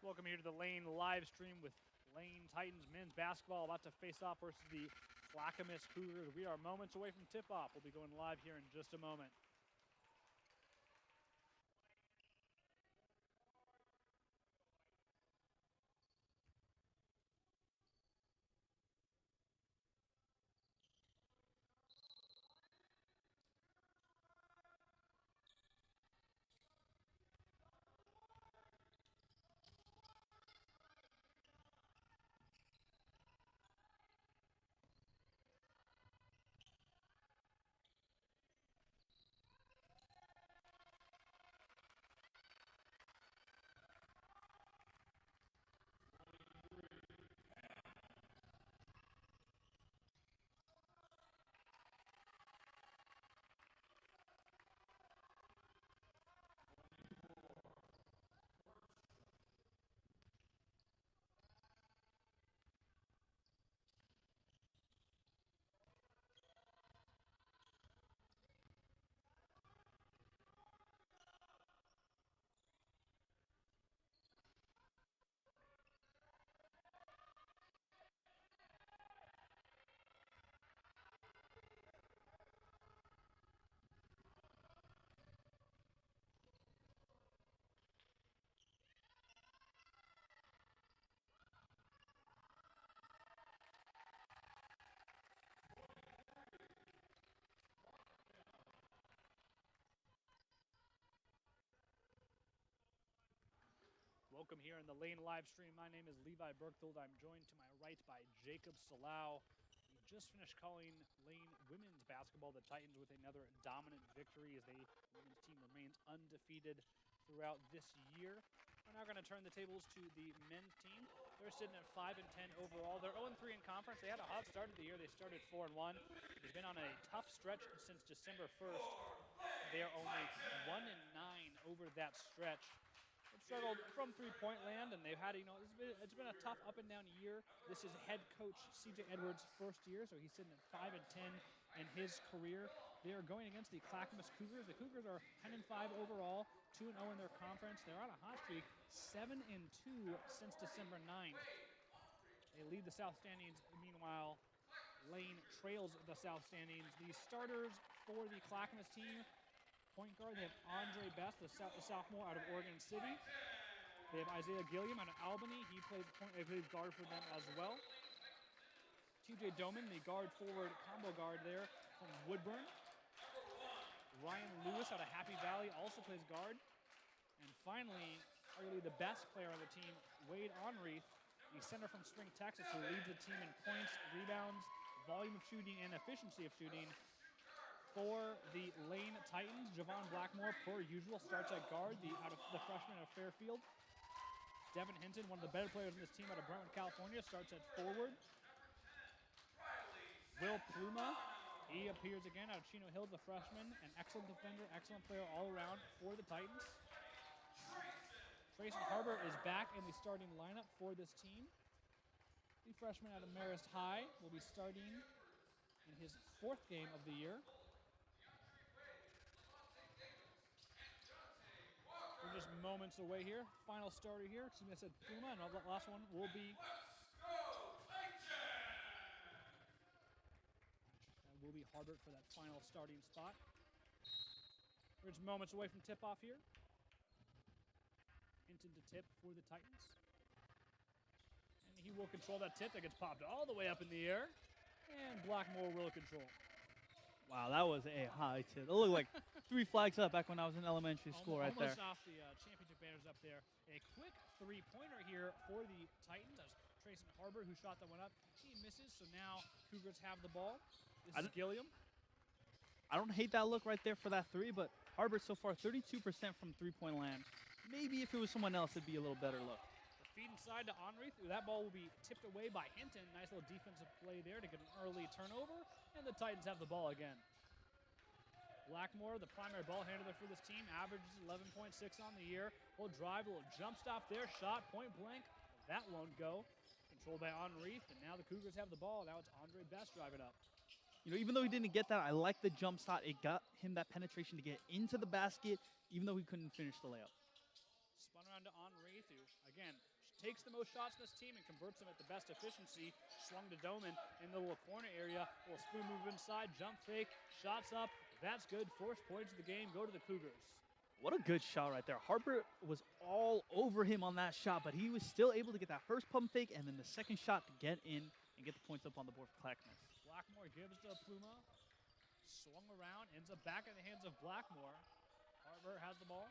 Welcome here to the Lane live stream with Lane Titans men's basketball about to face off versus the Clackamas Cougars. We are moments away from tip-off. We'll be going live here in just a moment. Welcome here in the Lane live stream. My name is Levi Berchthold. I'm joined to my right by Jacob Salau. We just finished calling Lane women's basketball. The Titans with another dominant victory as the women's team remains undefeated throughout this year. We're now going to turn the tables to the men's team. They're sitting at 5-10 overall. They're 0-3 in conference. They had a hot start of the year. They started 4-1. They've been on a tough stretch since December 1st. They are only 1-9 over that stretch. They've struggled from three-point land, and they've had, it's been a tough up and down year. This is head coach C.J. Edwards' first year, so he's sitting at 5-10 in his career. They are going against the Clackamas Cougars. The Cougars are 10-5 overall, 2-0 in their conference. They're on a hot streak, 7-2 since December 9th. They lead the South standings. Meanwhile, Lane trails the South standings. The starters for the Clackamas team: point guard, they have Andre Best, the sophomore out of Oregon City. They have Isaiah Gilliam out of Albany. He plays guard for them as well. TJ Doman, the guard-forward combo guard there from Woodburn. Ryan Lewis out of Happy Valley also plays guard. And finally, arguably the best player on the team, Wade Onreath, the center from Spring, Texas, who leads the team in points, rebounds, volume of shooting, and efficiency of shooting. For the Lane Titans, Javon Blackmore, per usual, starts at guard, the freshman out of Fairfield. Devin Hinton, one of the better players in this team out of Brentwood, California, starts at forward. Will Pluma, he appears again out of Chino Hills, the freshman, an excellent defender, excellent player all around for the Titans. Trayson Harbor is back in the starting lineup for this team. The freshman out of Marist High will be starting in his fourth game of the year. We're just moments away here. Final starter here. Excuse me, I said Puma, and the last one will be Harbert for that final starting spot. We're just moments away from tip-off here. Hinton to tip for the Titans. And he will control that tip that gets popped all the way up in the air. And Blackmore will control. Wow, that was a high tip. It looked like 3 flags up back when I was in elementary school right there. Almost off the championship banners up there. A quick three-pointer here for the Titans. As Trayson Harbor, who shot that one up, he misses, so now Cougars have the ball. This is Gilliam. I don't hate that look right there for that three, but Harbor so far 32% from three-point land. Maybe if it was someone else, it'd be a little better look. The feed inside to Onreath. That ball will be tipped away by Hinton. Nice little defensive play there to get an early turnover, and the Titans have the ball again. Blackmore, the primary ball handler for this team, averages 11.6 on the year. Will drive, a little jump stop there, shot, point blank. That won't go. Controlled by Onreath, and now the Cougars have the ball. Now it's Andre Best driving up. You know, even though he didn't get that, I like the jump shot. It got him that penetration to get into the basket, even though he couldn't finish the layup. Spun around to Onreath, who, again, takes the most shots in this team and converts them at the best efficiency. Swung to Doman in the little corner area. Little spoon move inside, jump fake, shots up. That's good. 4th points of the game go to the Cougars. What a good shot right there. Harper was all over him on that shot, but he was still able to get that first pump fake and then the second shot to get in and get the points up on the board for Clackamas. Blackmore gives to Pluma. Swung around, ends up back in the hands of Blackmore. Harper has the ball.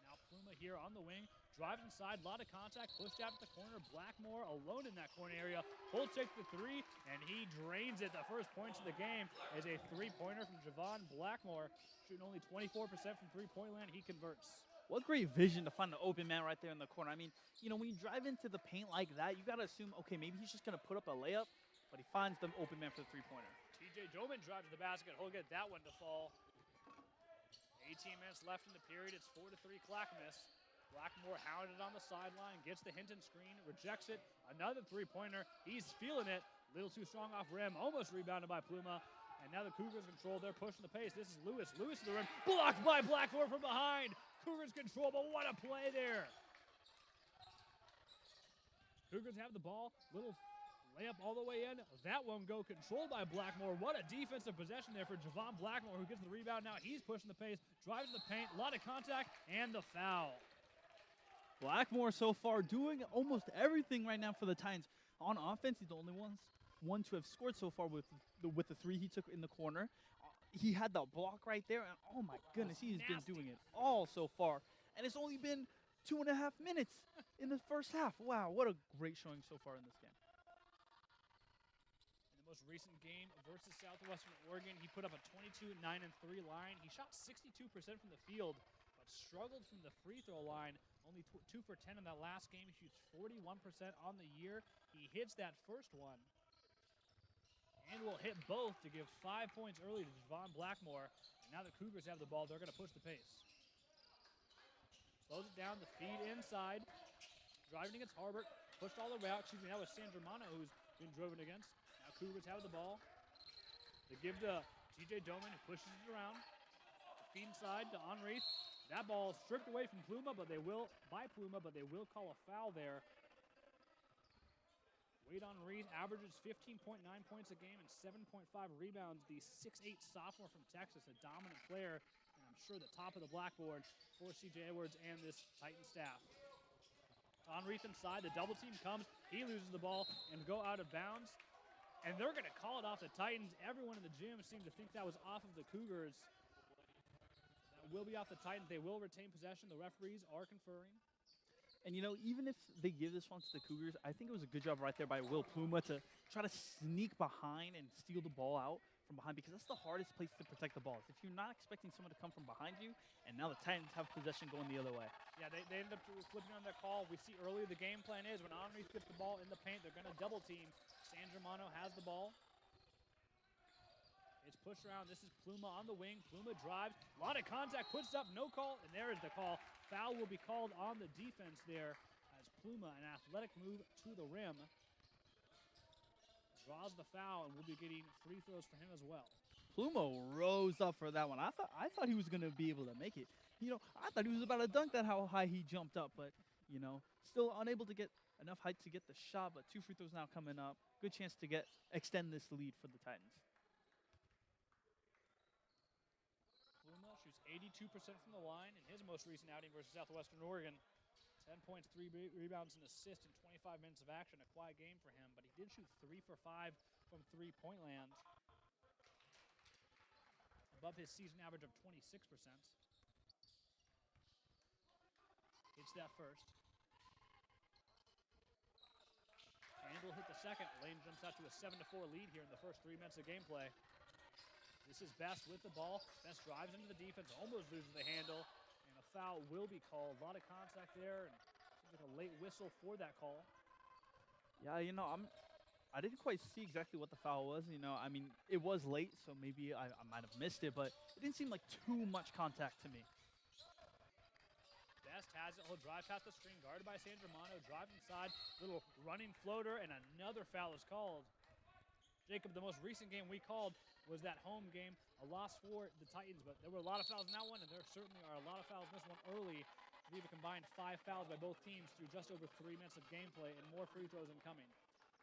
Now Pluma here on the wing. Drives inside, a lot of contact, pushed out to the corner. Blackmore alone in that corner area. Full take the 3, and he drains it. The first points of the game is a 3-pointer from Javon Blackmore. Shooting only 24% from three-point land, he converts. What great vision to find the open man right there in the corner. I mean, you know, when you drive into the paint like that, you got to assume, okay, maybe he's just going to put up a layup, but he finds the open man for the three-pointer. TJ Doman drives to the basket. He'll get that one to fall. 18 minutes left in the period. It's 4-3 Clackamas. Blackmore hounded on the sideline, gets the Hinton screen, rejects it. Another three-pointer. He's feeling it. Little too strong off rim. Almost rebounded by Pluma. And now the Cougars control. They're pushing the pace. This is Lewis. Lewis to the rim. Blocked by Blackmore from behind. Cougars control, but what a play there. Cougars have the ball. Little layup all the way in. That won't go. Controlled by Blackmore. What a defensive possession there for Javon Blackmore, who gets the rebound now. He's pushing the pace. Drives to the paint. A lot of contact. And the foul. Blackmore so far doing almost everything right now for the Titans. On offense, he's the only one to have scored so far with the 3 he took in the corner. He had the block right there, and oh my goodness, he's been doing it all so far. And it's only been 2.5 minutes in the first half. Wow, what a great showing so far in this game. In the most recent game versus Southwestern Oregon, he put up a 22-9-3 line. He shot 62% from the field, but struggled from the free throw line. Only 2 for 10 in that last game. He shoots 41% on the year. He hits that first one. And will hit both to give 5 points early to Javon Blackmore. And now the Cougars have the ball. They're going to push the pace. Slows it down. The feed inside. Driving against Harbert. Pushed all the way out. Excuse me, that was San Germano who's been driven against. Now Cougars have the ball. They give to TJ Doman, who pushes it around. The feed inside to Enrieth. That ball stripped away from Pluma, but they will call a foul there. Wade Enrieth averages 15.9 points a game and 7.5 rebounds. The 6'8 sophomore from Texas, a dominant player, and I'm sure the top of the blackboard for C.J. Edwards and this Titan staff. Enrieth inside, the double team comes, he loses the ball and go out of bounds. And they're going to call it off the Titans. Everyone in the gym seemed to think that was off of the Cougars. That will be off the Titans. They will retain possession. The referees are conferring. And, you know, even if they give this one to the Cougars, I think it was a good job right there by Will Pluma to try to sneak behind and steal the ball out from behind, because that's the hardest place to protect the balls. If you're not expecting someone to come from behind you, and now the Titans have possession going the other way. Yeah, they ended up flipping on their call. We see earlier the game plan is when Enrieth gets the ball in the paint, they're going to double team. San Germano has the ball. It's pushed around. This is Pluma on the wing. Pluma drives. A lot of contact. Puts up. No call. And there is the call. Foul will be called on the defense there as Pluma, an athletic move to the rim, draws the foul, and we'll be getting free throws for him as well. Pluma rose up for that one. I thought he was going to be able to make it. You know, I thought he was about to dunk that how high he jumped up, but, you know, still unable to get enough height to get the shot, but 2 free throws now coming up. Good chance to extend this lead for the Titans. Pluma shoots 82% from the line in his most recent outing versus Southwestern Oregon. 10 points, 3 rebounds, and assists in 25 minutes of action. A quiet game for him, but he did shoot 3 for 5 from three-point land. Above his season average of 26%. Hits that first. And will hit the second. Lane jumps out to a 7-4 lead here in the first 3 minutes of gameplay. This is Best with the ball. Best drives into the defense, almost loses the handle. And a foul will be called. A lot of contact there, and seems like a late whistle for that call. Yeah, you know, I didn't quite see exactly what the foul was. You know, I mean, it was late, so maybe I might have missed it, but it didn't seem like too much contact to me. Best has it. He'll drive past the screen, guarded by San Germano. Drive inside, little running floater, and another foul is called. Jacob, the most recent game we called was that home game, a loss for the Titans, but there were a lot of fouls in that one, and there certainly are a lot of fouls in this one early. I believe a combined 5 fouls by both teams through just over 3 minutes of gameplay and more free throws incoming.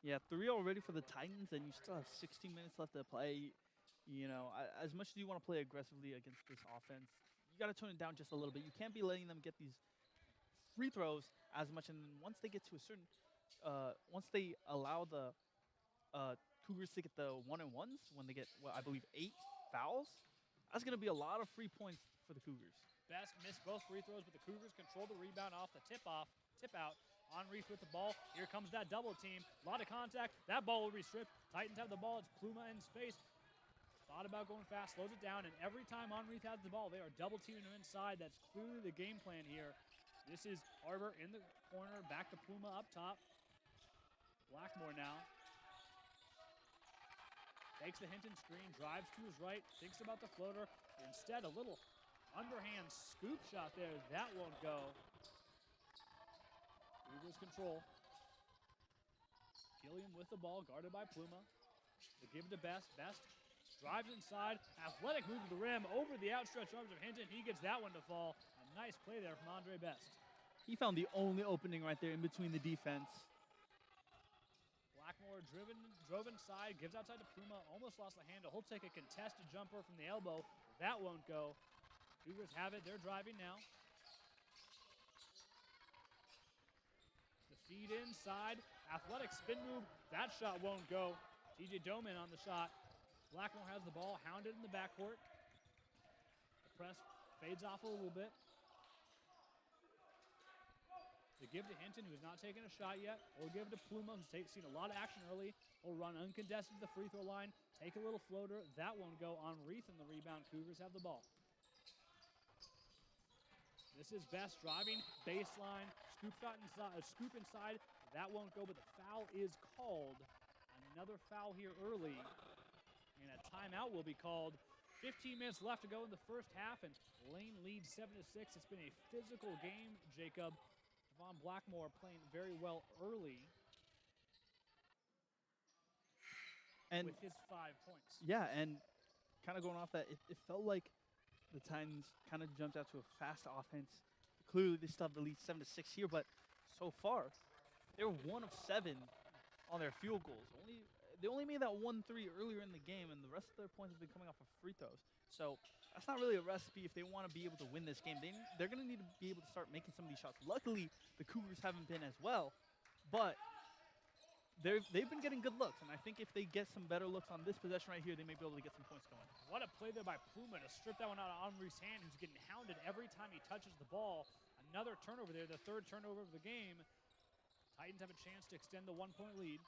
Yeah, 3 already for the Titans, and you still have 16 minutes left to play. You know, as much as you want to play aggressively against this offense, you got to tone it down just a little bit. You can't be letting them get these free throws as much, and then once they get to a certain, once they allow the Cougars to get the 1-and-1s, when they get, I believe 8 fouls, that's going to be a lot of free points for the Cougars. Best missed both free throws, but the Cougars control the rebound off the tip out. Henrique with the ball. Here comes that double team. A lot of contact. That ball will be stripped. Titans have the ball. It's Pluma in space. Thought about going fast, slows it down, and every time Henrique has the ball, they are double teaming him inside. That's clearly the game plan here. This is Harbor in the corner. Back to Pluma up top. Blackmore now. Takes the Hinton screen, drives to his right, thinks about the floater. Instead, a little underhand scoop shot there. That won't go. Cougars control. Gilliam with the ball, guarded by Pluma. They give it to Best. Best drives inside. Athletic move to the rim over the outstretched arms of Hinton. He gets that one to fall. A nice play there from Andre Best. He found the only opening right there in between the defense. Blackmore drove inside, gives outside to Pluma, almost lost the handle. He'll take a contested jumper from the elbow. That won't go. Cougars have it. They're driving now. The feed inside. Athletic spin move. That shot won't go. TJ Doman on the shot. Blackmore has the ball, hounded in the backcourt. The press fades off a little bit. They give to Hinton, who has not taken a shot yet. Or give it to Pluma, who's seen a lot of action early. He'll run uncontested to the free throw line. Take a little floater. That won't go. Henrique in the rebound. Cougars have the ball. This is Best driving, baseline, scoop shot inside, scoop inside. That won't go, but the foul is called. Another foul here early, and a timeout will be called. 15 minutes left to go in the first half, and Lane leads 7-6. It's been a physical game, Jacob. Javon Blackmore playing very well early and with his 5 points. Yeah, and kind of going off that, it felt like the Titans kind of jumped out to a fast offense. Clearly, they still have the lead 7-6 here, but so far, they're 1 of 7 on their field goals. They only made that 1-3 earlier in the game, and the rest of their points have been coming off of free throws. So that's not really a recipe if they want to be able to win this game. They're going to need to be able to start making some of these shots. Luckily, the Cougars haven't been as well, but they've been getting good looks, and I think if they get some better looks on this possession right here, they may be able to get some points going. What a play there by Pluma to strip that one out of Henrique's hand, who's getting hounded every time he touches the ball. Another turnover there, the 3rd turnover of the game. Titans have a chance to extend the 1-point lead.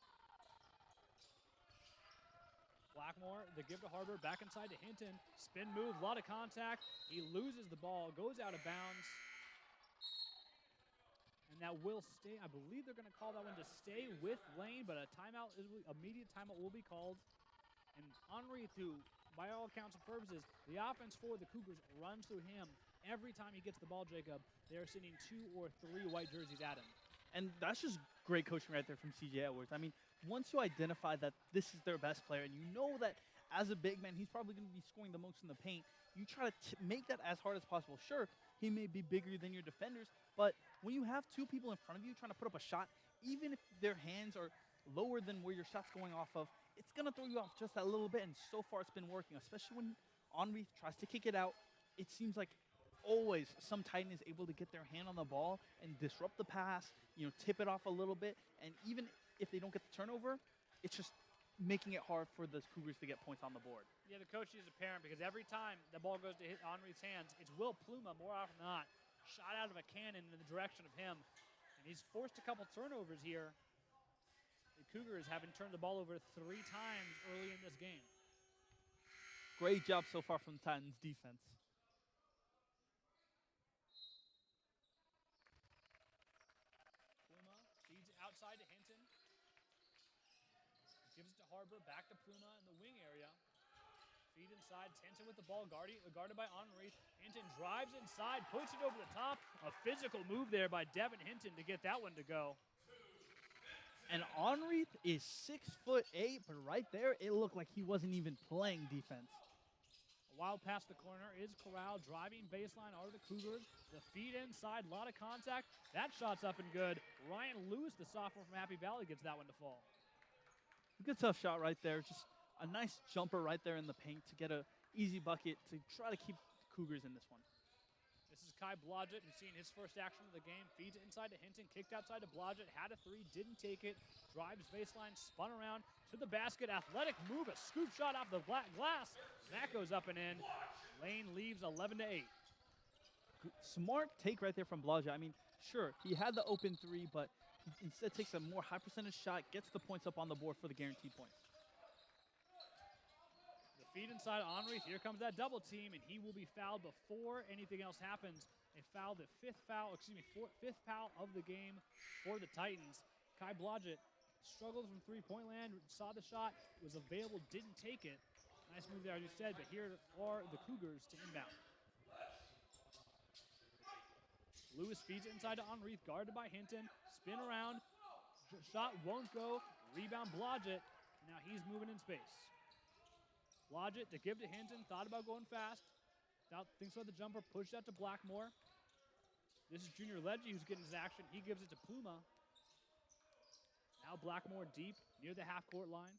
Blackmore, the give to Harbor, back inside to Hinton. Spin move, a lot of contact. He loses the ball, goes out of bounds. And that will stay. I believe they're going to call that one to stay with Lane, but immediate timeout will be called. And Henrique, who, by all accounts and purposes, the offense for the Cougars runs through him. Every time he gets the ball, Jacob, they're sending 2 or 3 white jerseys at him. And that's just great coaching right there from C.J. Edwards. I mean, once you identify that this is their best player, and you know that as a big man, he's probably going to be scoring the most in the paint, you try to make that as hard as possible. Sure, he may be bigger than your defenders, but when you have 2 people in front of you trying to put up a shot, even if their hands are lower than where your shot's going off of, it's going to throw you off just that little bit, and so far it's been working, especially when Henrique tries to kick it out. It seems like always some Titan is able to get their hand on the ball and disrupt the pass, tip it off a little bit, and even if they don't get the turnover, it's just making it hard for the Cougars to get points on the board. Yeah, the coach is apparent because every time the ball goes to hit Henrique's hands, it's Will Pluma more often than not. Shot out of a cannon in the direction of him. And he's forced a couple turnovers here. The Cougars haven't turned the ball over 3 times early in this game. Great job so far from the Titans defense. Pluma feeds it outside to Hinton. Gives it to Harbor, back to Pluma in the wing area. Feed inside, Hinton with the ball, guarded by Henrique. Hinton drives inside, puts it over the top. A physical move there by Devin Hinton to get that one to go. And Henrique is 6'8", but right there, it looked like he wasn't even playing defense. A Wild past the corner is Corral, driving baseline are the Cougars. The feed inside, a lot of contact. That shot's up and good. Ryan Lewis, the sophomore from Happy Valley, gets that one to fall. Good tough shot right there. Just a nice jumper right there in the paint to get an easy bucket to try to keep the Cougars in this one. This is Kai Blodgett, who's seen his first action of the game. Feeds it inside to Hinton, kicked outside to Blodgett, had a three, didn't take it. Drives baseline, spun around to the basket. Athletic move, a scoop shot off the glass. That goes up and in. Lane leaves 11-8. Smart take right there from Blodgett. I mean, sure, he had the open three, but he instead takes a more high percentage shot, gets the points up on the board for the guaranteed points. The feed inside Henri. Here comes that double team, and he will be fouled before anything else happens. They fouled the fifth foul of the game for the Titans. Kai Blodgett struggled from three-point land, saw the shot, was available, didn't take it. Nice move there, as you said, but here are the Cougars to inbound. Lewis feeds it inside to Henri, guarded by Hinton. Spin around, shot won't go. Rebound Blodgett. Now he's moving in space. Blodgett to give to Hinton, thought about going fast. Thinks about the jumper, pushed out to Blackmore. This is Junior Ledgy who's getting his action. He gives it to Pluma. Now Blackmore deep near the half-court line.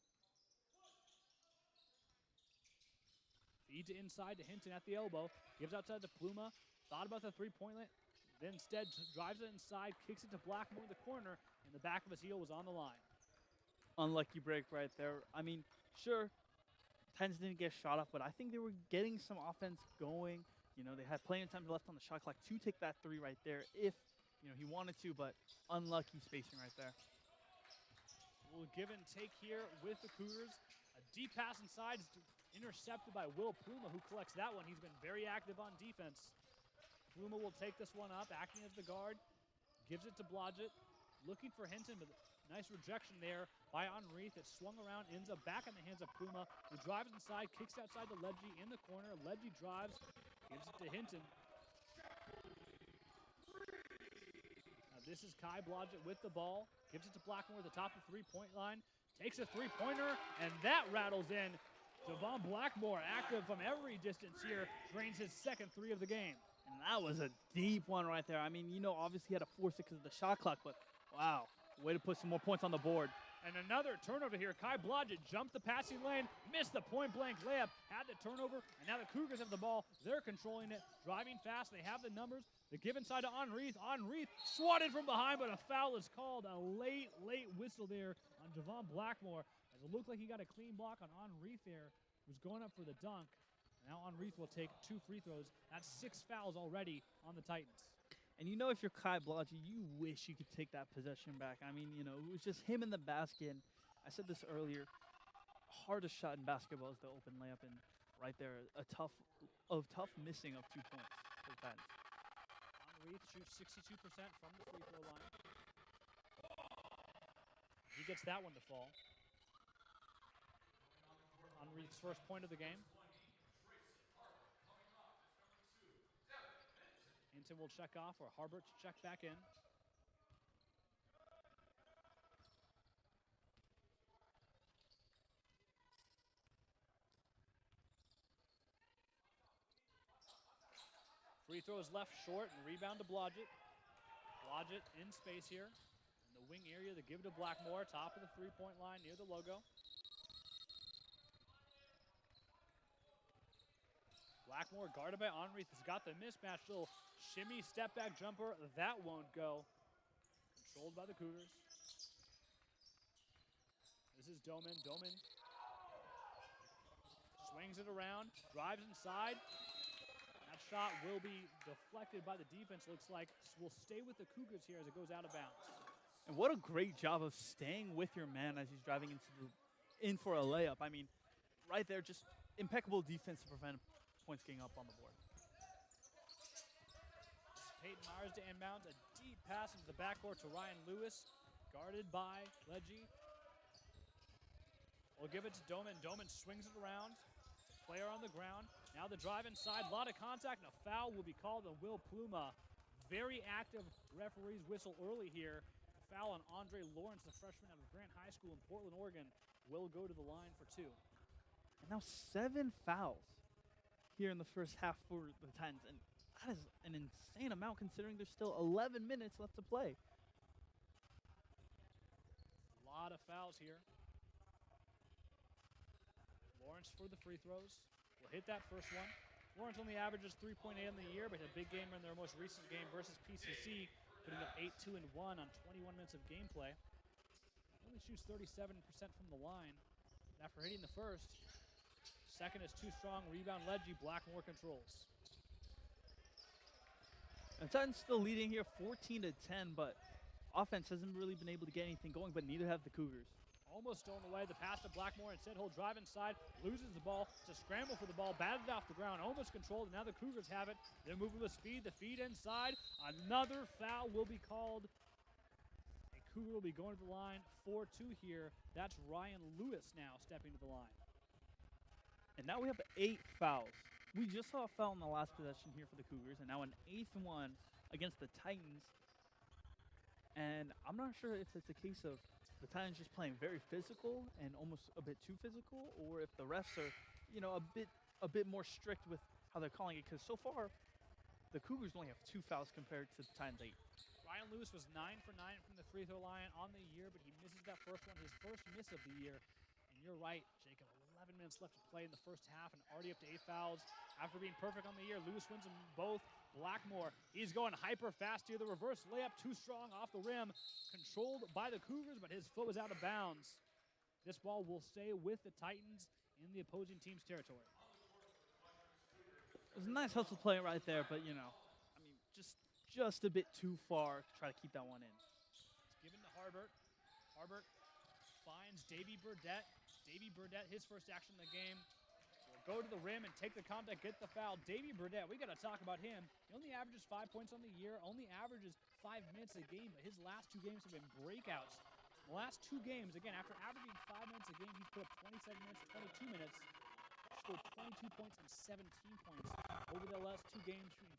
Feeds it inside to Hinton at the elbow. Gives outside to Pluma. Thought about the three-point line. Then instead drives it inside, kicks it to Blackmore in the corner, and the back of his heel was on the line. Unlucky break right there. I mean, sure, Titans didn't get shot off, but I think they were getting some offense going. You know, they had plenty of time left on the shot clock to take that three right there if, you know, he wanted to, but unlucky spacing right there. We'll give and take here with the Cougars. A deep pass inside is intercepted by Will Pluma, who collects that one. He's been very active on defense. Pluma will take this one up, acting as the guard. Gives it to Blodgett. Looking for Hinton, but nice rejection there by Henri. That swung around, ends up back in the hands of Pluma, who drives inside, kicks outside to Ledgy in the corner. Ledgy drives, gives it to Hinton. Now this is Kai Blodgett with the ball. Gives it to Blackmore at the top of the three-point line. Takes a three-pointer, and that rattles in. Devon Blackmore, active from every distance here, drains his second three of the game. And that was a deep one right there. I mean, you know, obviously he had to force it because of the shot clock, but wow, way to put some more points on the board. And another turnover here. Kai Blodgett jumped the passing lane, missed the point-blank layup, had the turnover, and now the Cougars have the ball. They're controlling it, driving fast. They have the numbers. The give inside to Henri. Henri swatted from behind, but a foul is called. A late whistle there on Devon Blackmore. As it looked like he got a clean block on Henri there, who was going up for the dunk. Now Henri will take 2 free throws. That's 6 fouls already on the Titans. And you know, if you're Kai Blodgett, you wish you could take that possession back. I mean, you know, it was just him in the basket. And I said this earlier, hardest shot in basketball is the open layup, and right there, a tough missing of 2 points for the Titans. Henri shoots 62% from the free throw line. He gets that one to fall. Henri's first point of the game. Hinton will check off, or Harbert to check back in. Free throw is left short, and rebound to Blodgett. Blodgett in space here. In the wing area, the give to Blackmore, top of the three-point line near the logo. Blackmore guarded by Henri. Has got the mismatch. Little shimmy step back jumper. That won't go. Controlled by the Cougars. This is Doman. Doman swings it around. Drives inside. That shot will be deflected by the defense. Looks like will stay with the Cougars here as it goes out of bounds. And what a great job of staying with your man as he's driving in for a layup. I mean, right there, just impeccable defense to prevent points getting up on the board. Peyton Myers to inbound. A deep pass into the backcourt to Ryan Lewis. Guarded by Ledgy. We'll give it to Doman. Doman swings it around. Player on the ground. Now the drive inside. A lot of contact, and a foul will be called on Will Pluma. Very active referee's whistle early here. A foul on Andre Lawrence, the freshman out of Grant High School in Portland, Oregon, will go to the line for 2. And now 7 fouls here in the first half for the Titans, and that is an insane amount considering there's still 11 minutes left to play. A lot of fouls here. Lawrence for the free throws. Will hit that first one. Lawrence only averages 3.8 in the year, but had a big game in their most recent game versus PCC, putting up 8, 2, and 1 on 21 minutes of gameplay. Only shoots 37% from the line. After hitting the first, second is too strong. Rebound Ledgy. Blackmore controls. And Titans still leading here 14-10, but offense hasn't really been able to get anything going, but neither have the Cougars. Almost stolen away. The pass to Blackmore. Instead, he'll drive inside, loses the ball. It's a scramble for the ball, batted off the ground, almost controlled. And now the Cougars have it. They're moving with speed. The feed inside. Another foul will be called. A Cougar will be going to the line. 4-2 here. That's Ryan Lewis now stepping to the line. And now we have 8 fouls. We just saw a foul in the last possession here for the Cougars, and now an 8th one against the Titans. And I'm not sure if it's a case of the Titans just playing very physical and almost a bit too physical, or if the refs are, a bit more strict with how they're calling it. Because so far, the Cougars only have 2 fouls compared to the Titans' 8. Ryan Lewis was 9 for 9 from the free throw line on the year, but he misses that first one, his first miss of the year. And you're right, Jacob. 11 minutes left to play in the first half, and already up to 8 fouls. After being perfect on the year, Lewis wins them both. Blackmore, he's going hyper fast here. The reverse layup too strong off the rim. Controlled by the Cougars, but his foot was out of bounds. This ball will stay with the Titans in the opposing team's territory. It was a nice hustle play right there, but, just a bit too far to try to keep that one in. It's given to Harbert. Harbert finds Davy Burdett. Davy Burdett, his first action in the game, will go to the rim and take the contact, get the foul. Davy Burdett, we got to talk about him. He only averages 5 points on the year, only averages 5 minutes a game, but his last 2 games have been breakouts. The last 2 games, again, after averaging 5 minutes a game, he's put up 27 minutes, 22 minutes, scored 22 points and 17 points. Over the last 2 games, shooting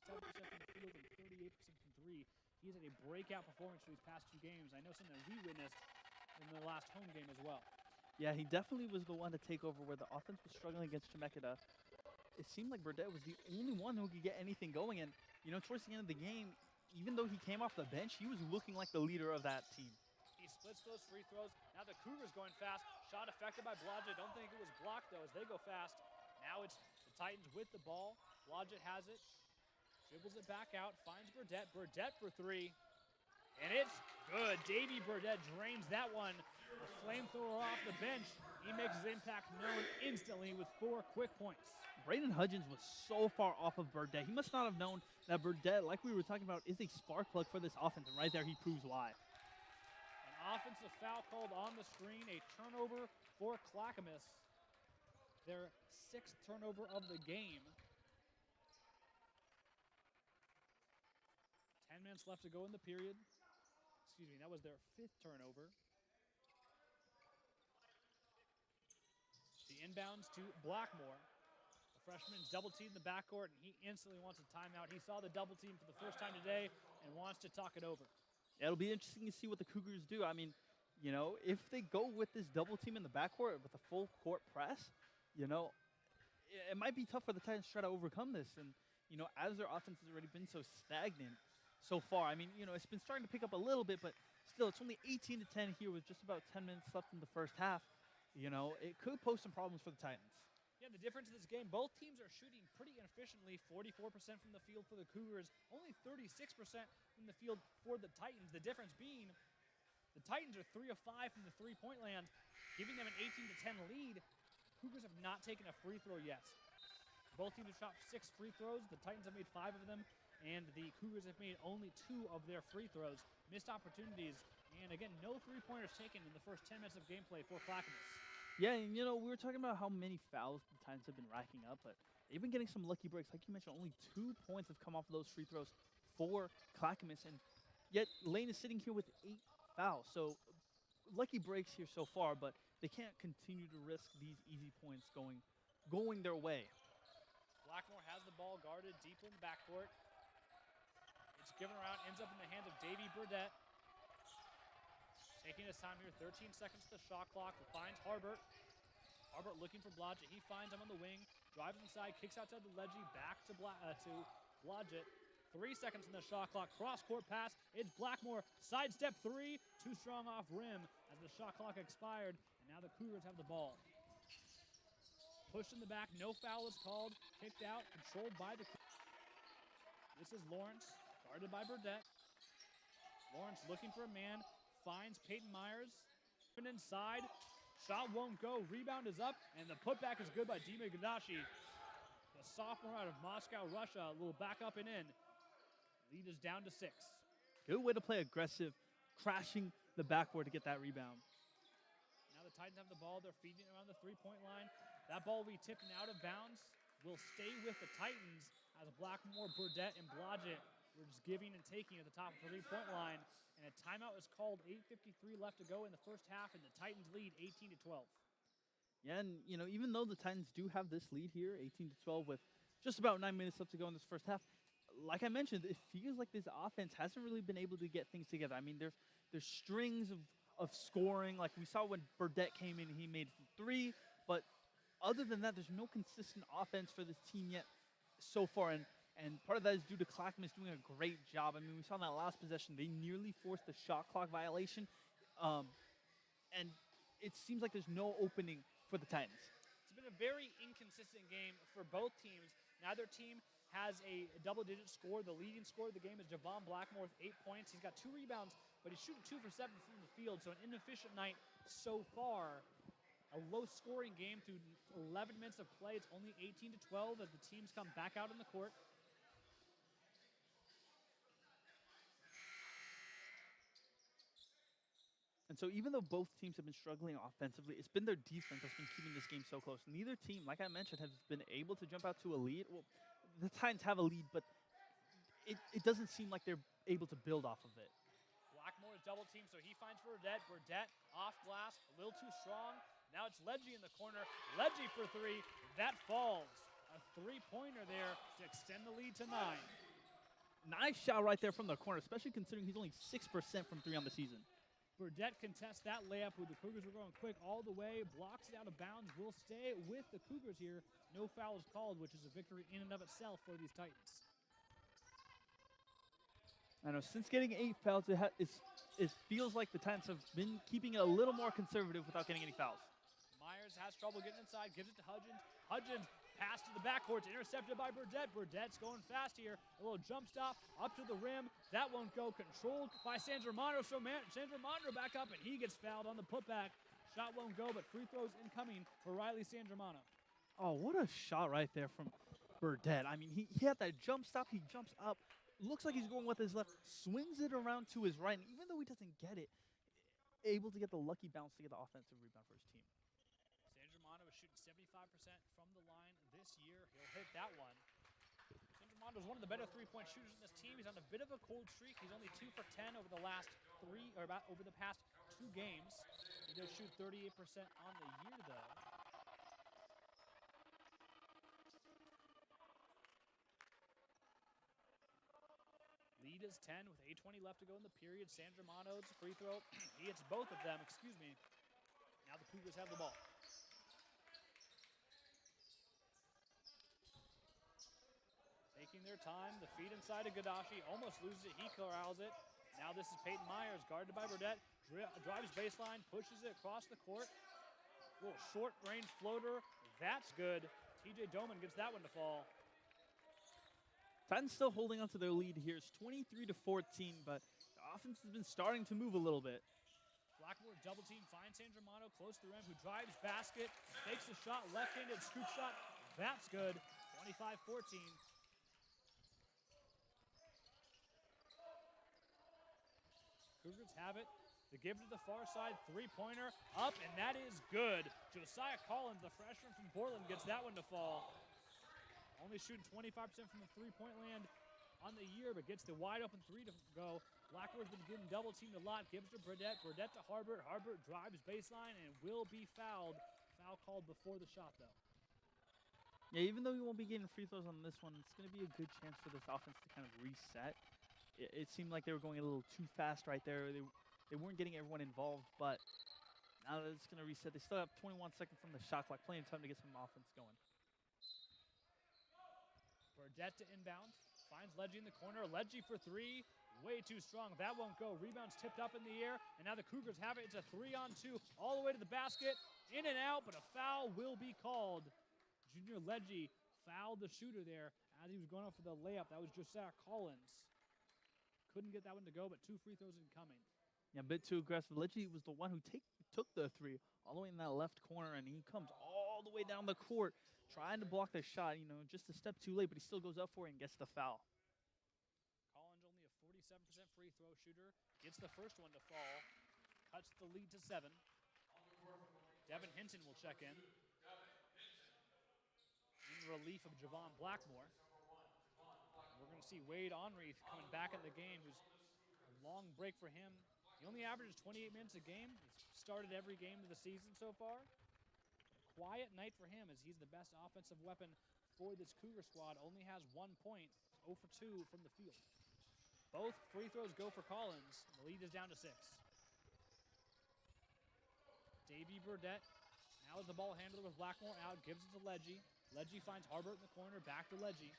47% from the field and 38% from 3. He's had a breakout performance for these past 2 games. I know something that we witnessed in the last home game as well. Yeah, he definitely was the one to take over where the offense was struggling against Chemeketa. It seemed like Burdett was the only one who could get anything going. And, towards the end of the game, even though he came off the bench, he was looking like the leader of that team. He splits those free throws. Now the Cougars going fast. Shot affected by Blodgett. Don't think it was blocked, though, as they go fast. Now it's the Titans with the ball. Blodgett has it. Dribbles it back out. Finds Burdett. Burdett for 3. And it's good. Davy Burdett drains that one. A flamethrower off the bench. He makes his impact known instantly with 4 quick points. Braden Hudgens was so far off of Burdett. He must not have known that Burdett, like we were talking about, is a spark plug for this offense. And right there, he proves why. An offensive foul called on the screen. A turnover for Clackamas. Their 6th turnover of the game. 10 minutes left to go in the period. Excuse me, that was their 5th turnover. The inbounds to Blackmore. The freshman's double teamed in the backcourt, and he instantly wants a timeout. He saw the double team for the first time today and wants to talk it over. Yeah, it'll be interesting to see what the Cougars do. If they go with this double team in the backcourt with a full court press, it might be tough for the Titans to try to overcome this. And, as their offense has already been so stagnant so far, it's been starting to pick up a little bit, but still, it's only 18-10 here with just about 10 minutes left in the first half. It could pose some problems for the Titans. Yeah, the difference in this game, both teams are shooting pretty inefficiently. 44% from the field for the Cougars, only 36% from the field for the Titans. The difference being the Titans are 3 of 5 from the three-point land, giving them an 18-10 lead. Cougars have not taken a free throw yet. Both teams have shot 6 free throws. The Titans have made 5 of them, and the Cougars have made only 2 of their free throws. Missed opportunities, and again, no three-pointers taken in the first 10 minutes of gameplay for Clackamas. Yeah, and we were talking about how many fouls the Titans have been racking up, but they've been getting some lucky breaks. Like you mentioned, only 2 points have come off of those free throws for Clackamas, and yet Lane is sitting here with 8 fouls. So lucky breaks here so far, but they can't continue to risk these easy points going their way. Blackmore has the ball guarded deep in the backcourt. It's given around, ends up in the hands of Davy Burdett. Taking his time here, 13 seconds to the shot clock. Finds Harbert. Harbert looking for Blodgett. He finds him on the wing. drives inside, kicks outside the Leggy, back to Blodgett. 3 seconds in the shot clock. Cross-court pass. It's Blackmore. Sidestep three. Too strong off rim as the shot clock expired. And now the Cougars have the ball. Pushed in the back. No foul is called. Kicked out. Controlled by the Cougars. This is Lawrence. Guarded by Burdett. Lawrence looking for a man. Finds Peyton Myers. Inside. Shot won't go. Rebound is up. And the putback is good by Dima Gadashi. The sophomore out of Moscow, Russia. A little back up and in. Lead is down to 6. Good way to play aggressive, crashing the backboard to get that rebound. Now the Titans have the ball. They're feeding it around the three-point line. That ball will be tipped and out of bounds. Will stay with the Titans as Blackmore, Burdett, and Blodgett were just giving and taking at the top of the three-point line. And a timeout is called. 8:53 left to go in the first half, and the Titans lead 18-12. Yeah, and even though the Titans do have this lead here, 18-12, with just about 9 minutes left to go in this first half, like I mentioned, it feels like this offense hasn't really been able to get things together. I mean, there's strings of scoring. Like we saw when Burdett came in, he made 3. But other than that, there's no consistent offense for this team yet so far. And part of that is due to Clackamas doing a great job. I mean, we saw in that last possession, they nearly forced the shot clock violation. And it seems like there's no opening for the Titans. It's been a very inconsistent game for both teams. Neither team has a double-digit score. The leading scorer of the game is Javon Blackmore with 8 points. He's got 2 rebounds, but he's shooting 2 for 7 from the field, so an inefficient night so far. A low-scoring game through 11 minutes of play. It's only 18-12 as the teams come back out on the court. And so even though both teams have been struggling offensively, it's been their defense that's been keeping this game so close. Neither team, like I mentioned, has been able to jump out to a lead. Well, the Titans have a lead, but it doesn't seem like they're able to build off of it. Blackmore is double teamed, so he finds Burdett. Burdett off glass, a little too strong. Now it's Leggy in the corner. Leggy for 3. That falls. A three-pointer there to extend the lead to 9. Nice shot right there from the corner, especially considering he's only 6% from 3 on the season. Burdett contests that layup with the Cougars were going quick all the way. Blocks it out of bounds. Will stay with the Cougars here. No foul is called, which is a victory in and of itself for these Titans. I know, since getting 8 fouls, it feels like the Titans have been keeping it a little more conservative without getting any fouls. Myers has trouble getting inside, gives it to Hudgens. Hudgens pass to the backcourt, intercepted by Burdett. Burdett's going fast here. A little jump stop up to the rim. That won't go. Controlled by San Germano. So San Germano back up, and he gets fouled on the putback. Shot won't go, but free throws incoming for Riley San Germano. Oh, what a shot right there from Burdett. I mean, he had that jump stop. He jumps up. Looks like he's going with his left. Swings it around to his right. And even though he doesn't get it, able to get the lucky bounce to get the offensive rebound for his team. San Germano is shooting 75% from the line this year. He'll hit that one. San Germano is one of the better three-point shooters in this team. He's on a bit of a cold streak. He's only 2 for 10 over the last over the past 2 games. He does shoot 38% on the year, though. Lead is 10 with 8:20 left to go in the period. San Germano's free throw. He hits both of them, excuse me. Now the Cougars have the ball. Taking their time, the feed inside of Gadashi, almost loses it, he corrals it. Now this is Peyton Myers, guarded by Burdett, drives baseline, pushes it across the court. Little short-range floater, that's good. TJ Doman gets that one to fall. Titans still holding on to their lead here. It's 23-14, but the offense has been starting to move a little bit. Blackmore double team, finds San Germano close to the rim, who drives basket, takes the shot, left-handed scoop shot. That's good, 25-14. Cougars have it. They give it to the far side, three-pointer, up, and that is good. Josiah Collins, the freshman from Portland, gets that one to fall. Only shooting 25% from the three-point land on the year, but gets the wide-open 3 to go. Blackmore's been getting double-teamed a lot. Gives to Burdett. Burdett to Harbert. Harbert drives baseline and will be fouled. Foul called before the shot, though. Yeah, even though you won't be getting free throws on this one, it's going to be a good chance for this offense to kind of reset. It seemed like they were going a little too fast right there. They weren't getting everyone involved, but now that it's going to reset, they still have 21 seconds from the shot clock. Plenty of time to get some offense going. Burdette to inbound. Finds Leggy in the corner. Leggy for three. Way too strong. That won't go. Rebound's tipped up in the air. And now the Cougars have it. It's a 3-on-2 all the way to the basket. In and out, but a foul will be called. Junior Leggy fouled the shooter there as he was going up for the layup. That was Josiah Collins. Couldn't get that one to go, but 2 free throws incoming. Yeah, a bit too aggressive. Leggy was the one who took the three all the way in that left corner, and he comes all the way down the court trying to block the shot, just a step too late, but he still goes up for it and gets the foul. Collins, only a 47% free throw shooter, gets the first one to fall, cuts the lead to 7. Devin Hinton will check in relief of Javon Blackmore. We're going to see Wade Onreath coming back in the game, who's a long break for him. He only averages 28 minutes a game. He's started every game of the season so far. Quiet night for him as he's the best offensive weapon for this Cougar squad. Only has 1 point, 0 for 2 from the field. Both free throws go for Collins. The lead is down to 6. Davey Burdette now has the ball handler with Blackmore out, gives it to Leggy. Leggy finds Harbert in the corner, back to Leggy.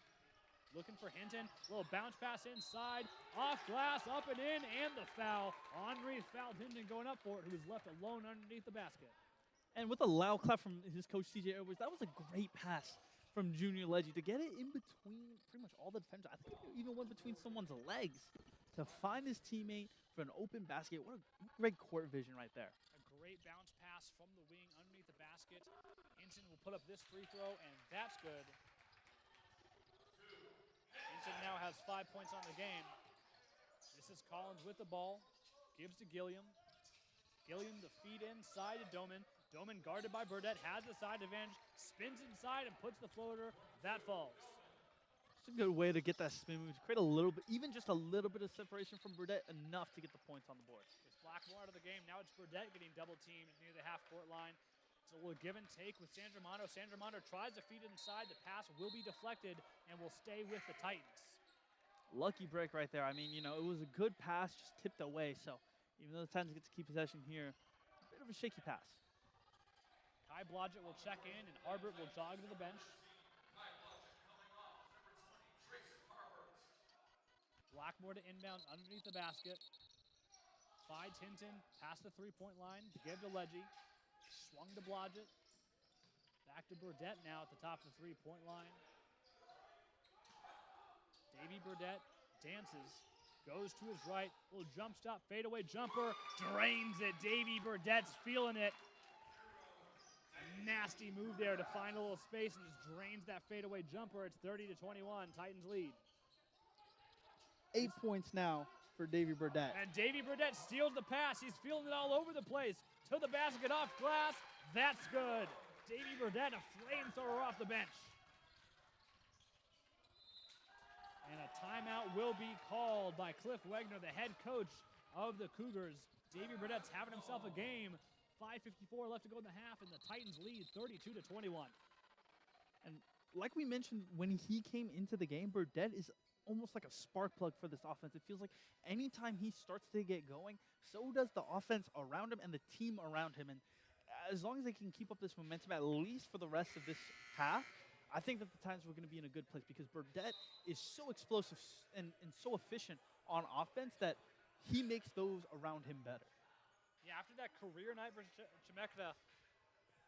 Looking for Hinton, little bounce pass inside, off glass, up and in, and the foul. Onreath fouled Hinton going up for it, who was left alone underneath the basket. And with a loud clap from his coach, CJ Edwards, that was a great pass from Junior Leggy to get it in between pretty much all the defenders. I think it even went between someone's legs to find his teammate for an open basket. What a great court vision right there. A great bounce pass from the wing underneath the basket. Hinton will put up this free throw, and that's good. Hinton now has 5 points on the game. This is Collins with the ball. Gives to Gilliam. Gilliam the feed inside to Doman. Doman guarded by Burdette, has the side advantage, spins inside and puts the floater. That falls. It's a good way to get that spin move, to create a little bit, even just a little bit of separation from Burdette, enough to get the points on the board. With Blackmore out of the game, now it's Burdette getting double teamed near the half-court line. It's a little give and take with Sandramano. Sandramano tries to feed it inside. The pass will be deflected and will stay with the Titans. Lucky break right there. I mean, it was a good pass, just tipped away. So even though the Titans get to keep possession here, a bit of a shaky pass. Kai Blodgett will check in, and Harbert will jog to the bench. Blackmore to inbound underneath the basket. Finds Hinton past the three-point line to give to Leggy. Swung to Blodgett. Back to Burdette now at the top of the three-point line. Davey Burdette dances. Goes to his right. Little jump stop, fadeaway jumper. Drains it. Davey Burdette's feeling it. Nasty move there to find a little space and just drains that fadeaway jumper. It's 30-21, Titans lead. 8 points now for Davey Burdette. And Davey Burdette steals the pass. He's feeling it all over the place. To the basket, off glass. That's good. Davey Burdette, a flamethrower off the bench. And a timeout will be called by Cliff Wegner, the head coach of the Cougars. Davey Burdette's having himself a game. 5:54 left to go in the half, and the Titans lead 32-21. And like we mentioned, when he came into the game, Burdette is almost like a spark plug for this offense. It feels like anytime he starts to get going, so does the offense around him and the team around him. And as long as they can keep up this momentum, at least for the rest of this half, I think that the Titans were going to be in a good place because Burdette is so explosive and so efficient on offense that he makes those around him better. Yeah, after that career night versus Chemekta,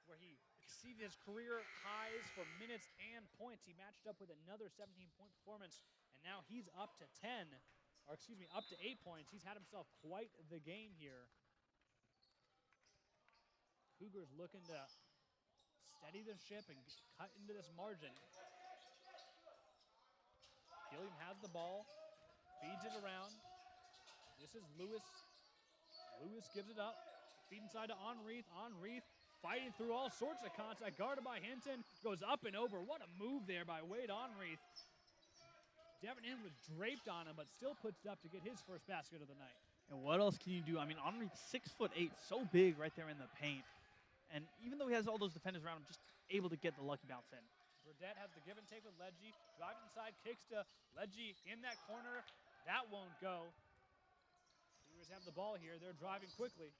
where he exceeded his career highs for minutes and points, he matched up with another 17-point performance, and now he's up to 8 points. He's had himself quite the game here. Cougars looking to steady the ship and cut into this margin. Gilliam has the ball, feeds it around. This is Lewis. Lewis gives it up. Feed inside to Onreath. Onreath fighting through all sorts of contact. Guarded by Hinton. Goes up and over. What a move there by Wade Onreath. Devin Hinton was draped on him, but still puts it up to get his first basket of the night. And what else can you do? I mean, Onreath, 6'8", so big right there in the paint. And even though he has all those defenders around him, just able to get the lucky bounce in. Burdette has the give and take with Leggy. Drives inside, kicks to Leggy in that corner. That won't go. Cougars have the ball here. They're driving quickly.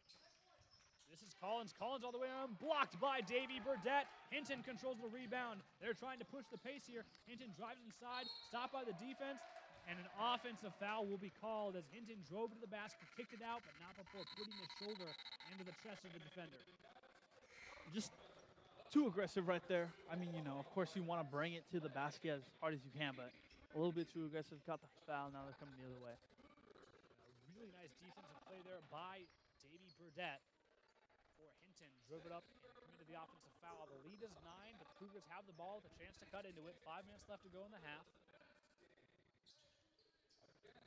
This is Collins. Collins all the way on, blocked by Davy Burdett. Hinton controls the rebound. They're trying to push the pace here. Hinton drives inside, stopped by the defense, and an offensive foul will be called as Hinton drove to the basket, kicked it out, but not before putting his shoulder into the chest of the defender. Just too aggressive right there. I mean, you know, of course you want to bring it to the basket as hard as you can, but a little bit too aggressive. Got the foul. Now they're coming the other way. A really nice defensive play there by Davy Burdett. For Hinton, drove it up and committed the offensive foul. The lead is 9, but the Cougars have the ball with a chance to cut into it. 5 minutes left to go in the half.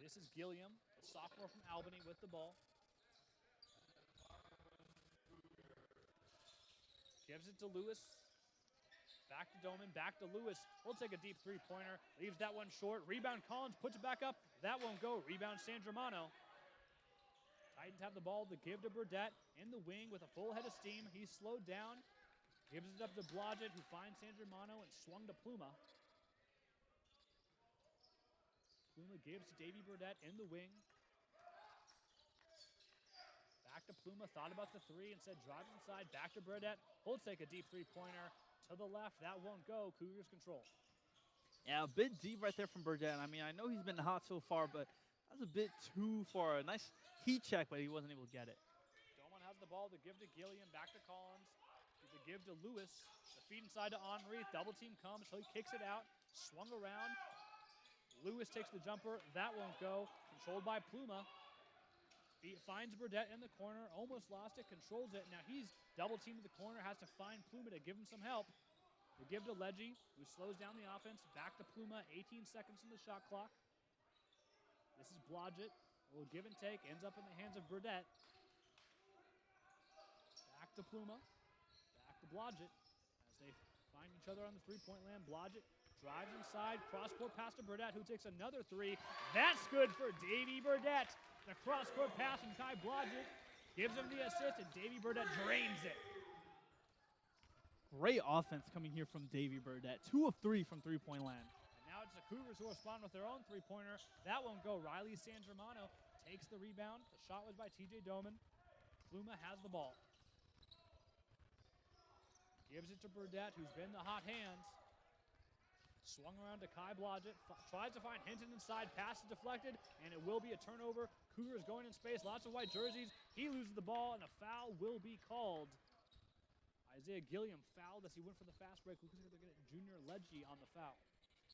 This is Gilliam, a sophomore from Albany, with the ball. Gives it to Lewis. Back to Doman, back to Lewis. He'll take a deep three-pointer. Leaves that one short. Rebound Collins, puts it back up. That won't go. Rebound San Germano. Titans have the ball to give to Burdett in the wing with a full head of steam. He's slowed down. Gives it up to Blodgett, who finds San Germano and swung to Pluma. Pluma gives to Davy Burdett in the wing. Back to Pluma, thought about the three and said drives inside. Back to Burdett. He'll take a deep three-pointer to the left. That won't go. Cougars control. Yeah, a bit deep right there from Burdett. I mean, I know he's been hot so far, but that's a bit too far. A nice heat check, but he wasn't able to get it. Doman has the ball to give to Gilliam, back to Collins. To give to Lewis. The feed inside to Henri. Double team comes, so he kicks it out. Swung around. Lewis takes the jumper. That won't go. Controlled by Pluma. Finds Burdett in the corner. Almost lost it. Controls it. Now he's double teamed to the corner. Has to find Pluma to give him some help. They give to Leggy, who slows down the offense. Back to Pluma. 18 seconds in the shot clock. This is Blodgett. A little give and take. Ends up in the hands of Burdett. Back to Pluma. Back to Blodgett. As they find each other on the three-point land. Blodgett drives inside. Cross-court pass to Burdett, who takes another three. That's good for Davy Burdett. The cross-court pass from Kai Blodgett gives him the assist, and Davy Burdett drains it. Great offense coming here from Davy Burdett. 2 of 3 from three-point land. And now it's the Cougars who respond with their own three-pointer. That won't go. Riley San Germano takes the rebound. The shot was by TJ Doman. Pluma has the ball. Gives it to Burdett, who's been the hot hands. Swung around to Kai Blodgett. Tries to find Hinton inside. Pass is deflected, and it will be a turnover. Cougars going in space. Lots of white jerseys. He loses the ball, and a foul will be called. Isaiah Gilliam fouled as he went for the fast break. Looks like they're going to get Junior Leggy on the foul.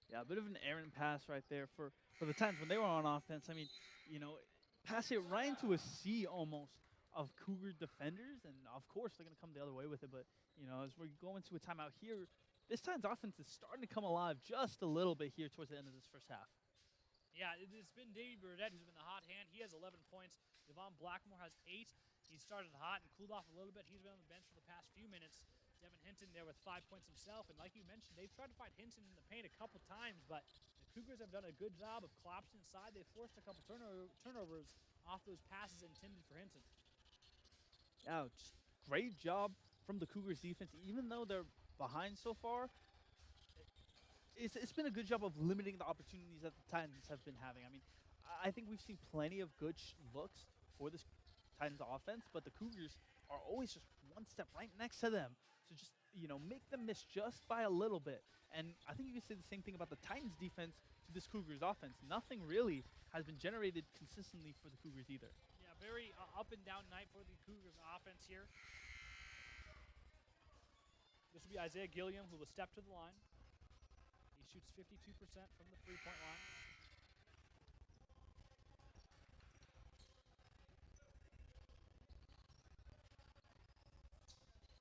Yeah, a bit of an errant pass right there for the times when they were on offense. I mean, you know, pass it right into a sea almost of Cougar defenders, and of course they're going to come the other way with it. But, you know, as we go into a timeout here, this time's offense is starting to come alive just a little bit here towards the end of this first half. Yeah, it's been Davy Burdett who's been the hot hand. He has 11 points. Devon Blackmore has 8. He started hot and cooled off a little bit. He's been on the bench for the past few minutes. Devin Hinton there with 5 points himself. And like you mentioned, they've tried to find Hinton in the paint a couple times, but the Cougars have done a good job of collapsing inside. They've forced a couple turnovers off those passes intended for Hinton. Yeah, just great job from the Cougars defense. Even though they're behind so far, it's been a good job of limiting the opportunities that the Titans have been having. I mean, I think we've seen plenty of good looks for this Titans offense, but the Cougars are always just one step right next to them. So just, you know, make them miss just by a little bit. And I think you can say the same thing about the Titans defense to this Cougars offense. Nothing really has been generated consistently for the Cougars either. Yeah, very up and down night for the Cougars offense here. This will be Isaiah Gilliam, who will step to the line. He shoots 52% from the three-point line.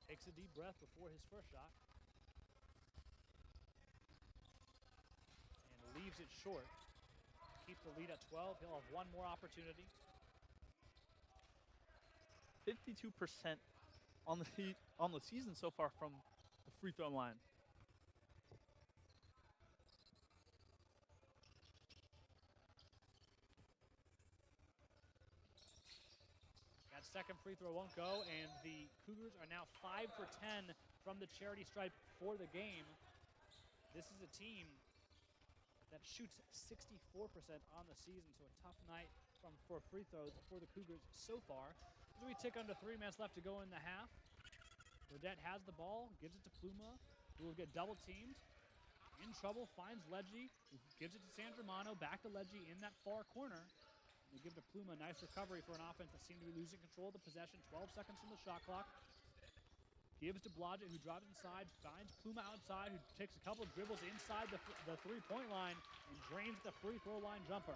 Takes a deep breath before his first shot. And leaves it short. Keep the lead at 12. He'll have one more opportunity. 52% on the season so far from the free throw line. That second free throw won't go, and the Cougars are now 5 for 10 from the charity stripe for the game. This is a team that shoots 64% on the season, so a tough night for free throws for the Cougars so far. As we tick under 3 minutes left to go in the half, Burdett has the ball, gives it to Pluma, who will get double teamed. In trouble, finds Leggy, who gives it to San Germano, back to Leggy in that far corner. They give to Pluma a nice recovery for an offense that seemed to be losing control of the possession. 12 seconds from the shot clock. Gives to Blodgett, who drives inside, finds Pluma outside, who takes a couple of dribbles inside the three-point line and drains the free throw line jumper.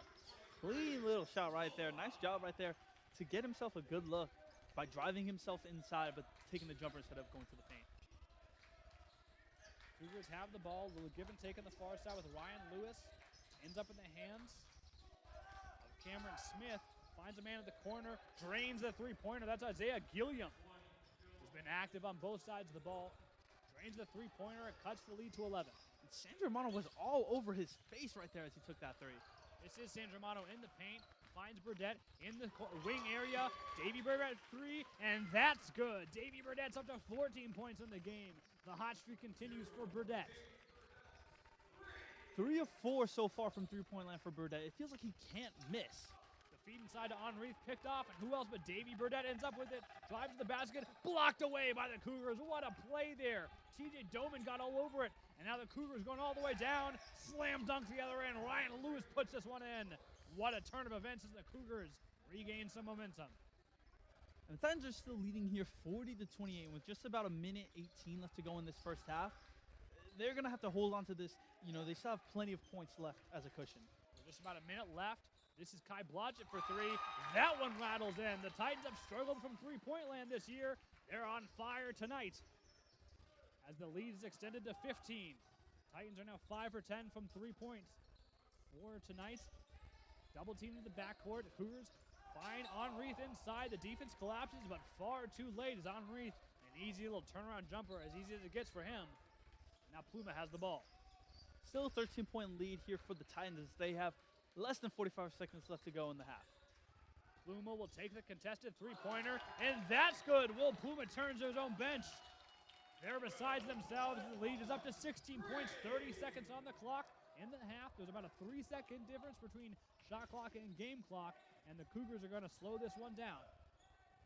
Clean little shot right there. Nice job right there to get himself a good look by driving himself inside but taking the jumper instead of going to the paint. Cougars have the ball. A little give and take on the far side with Ryan Lewis. Ends up in the hands of Cameron Smith. Finds a man in the corner. Drains the three-pointer. That's Isaiah Gilliam, who's been active on both sides of the ball. Drains the three-pointer. It cuts the lead to 11. And San Germano was all over his face right there as he took that three. This is San Germano in the paint. Finds Burdett in the wing area. Davey Burdett 3, and that's good. Davey Burdett's up to 14 points in the game. The hot streak continues for Burdett. 3 of 4 so far from three-point line for Burdett. It feels like he can't miss. The feed inside to Henri, picked off, and who else but Davey Burdett ends up with it. Drives to the basket, blocked away by the Cougars. What a play there. TJ Doman got all over it, and now the Cougars going all the way down. Slam dunk the other end. Ryan Lewis puts this one in. What a turn of events as the Cougars regain some momentum. And the Titans are still leading here 40-28 with just about a minute 18 left to go in this first half. They're going to have to hold on to this. You know, they still have plenty of points left as a cushion. Just about a minute left. This is Kai Blodgett for 3. That one rattles in. The Titans have struggled from three-point land this year. They're on fire tonight as the lead is extended to 15. Titans are now 5 for 10 from 3 points. For tonight, double team in the backcourt. The Cougars find Henri inside. The defense collapses, but far too late as Henri, an easy little turnaround jumper, as easy as it gets for him. Now Pluma has the ball. Still a 13-point lead here for the Titans as they have less than 45 seconds left to go in the half. Pluma will take the contested three-pointer, and that's good. Will Pluma turns to his own bench. They're beside themselves. The lead is up to 16 points, 30 seconds on the clock. In the half, there's about a 3-second difference between shot clock and game clock, and the Cougars are going to slow this one down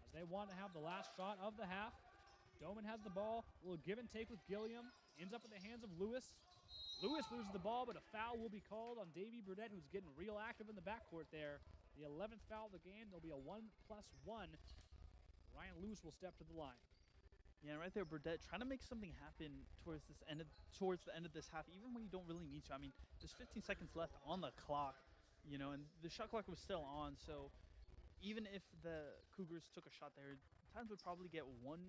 as they want to have the last shot of the half. Doman has the ball. A little give and take with Gilliam. Ends up in the hands of Lewis. Lewis loses the ball, but a foul will be called on Davey Burdett, who's getting real active in the backcourt there. The 11th foul of the game. There'll be a 1+1. Ryan Lewis will step to the line. Yeah, right there, Burdett trying to make something happen towards the end of this half, even when you don't really need to. I mean, there's 15 seconds left on the clock, you know, and the shot clock was still on. So even if the Cougars took a shot there, Titans would probably get 1,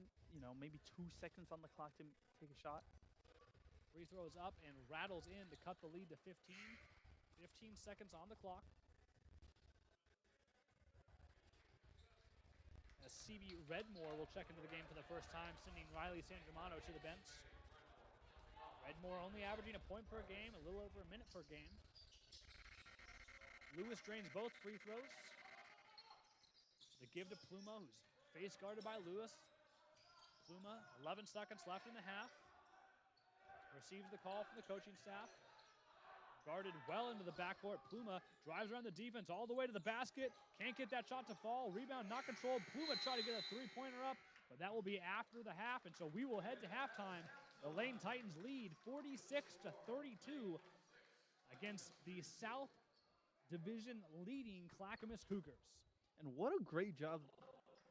maybe 2 seconds on the clock to take a shot. Free throws up and rattles in to cut the lead to 15. 15 seconds on the clock. As CB Redmore will check into the game for the first time, sending Riley San Germano to the bench. Redmore only averaging a point per game, a little over a minute per game. Lewis drains both free throws. The give to Pluma, who's face guarded by Lewis. Pluma, 11 seconds left in the half. Receives the call from the coaching staff. Guarded well into the backcourt. Pluma drives around the defense all the way to the basket. Can't get that shot to fall. Rebound not controlled. Pluma tried to get a three-pointer up, but that will be after the half, and so we will head to halftime. The Lane Titans lead 46-32 against the South Division leading Clackamas Cougars. And what a great job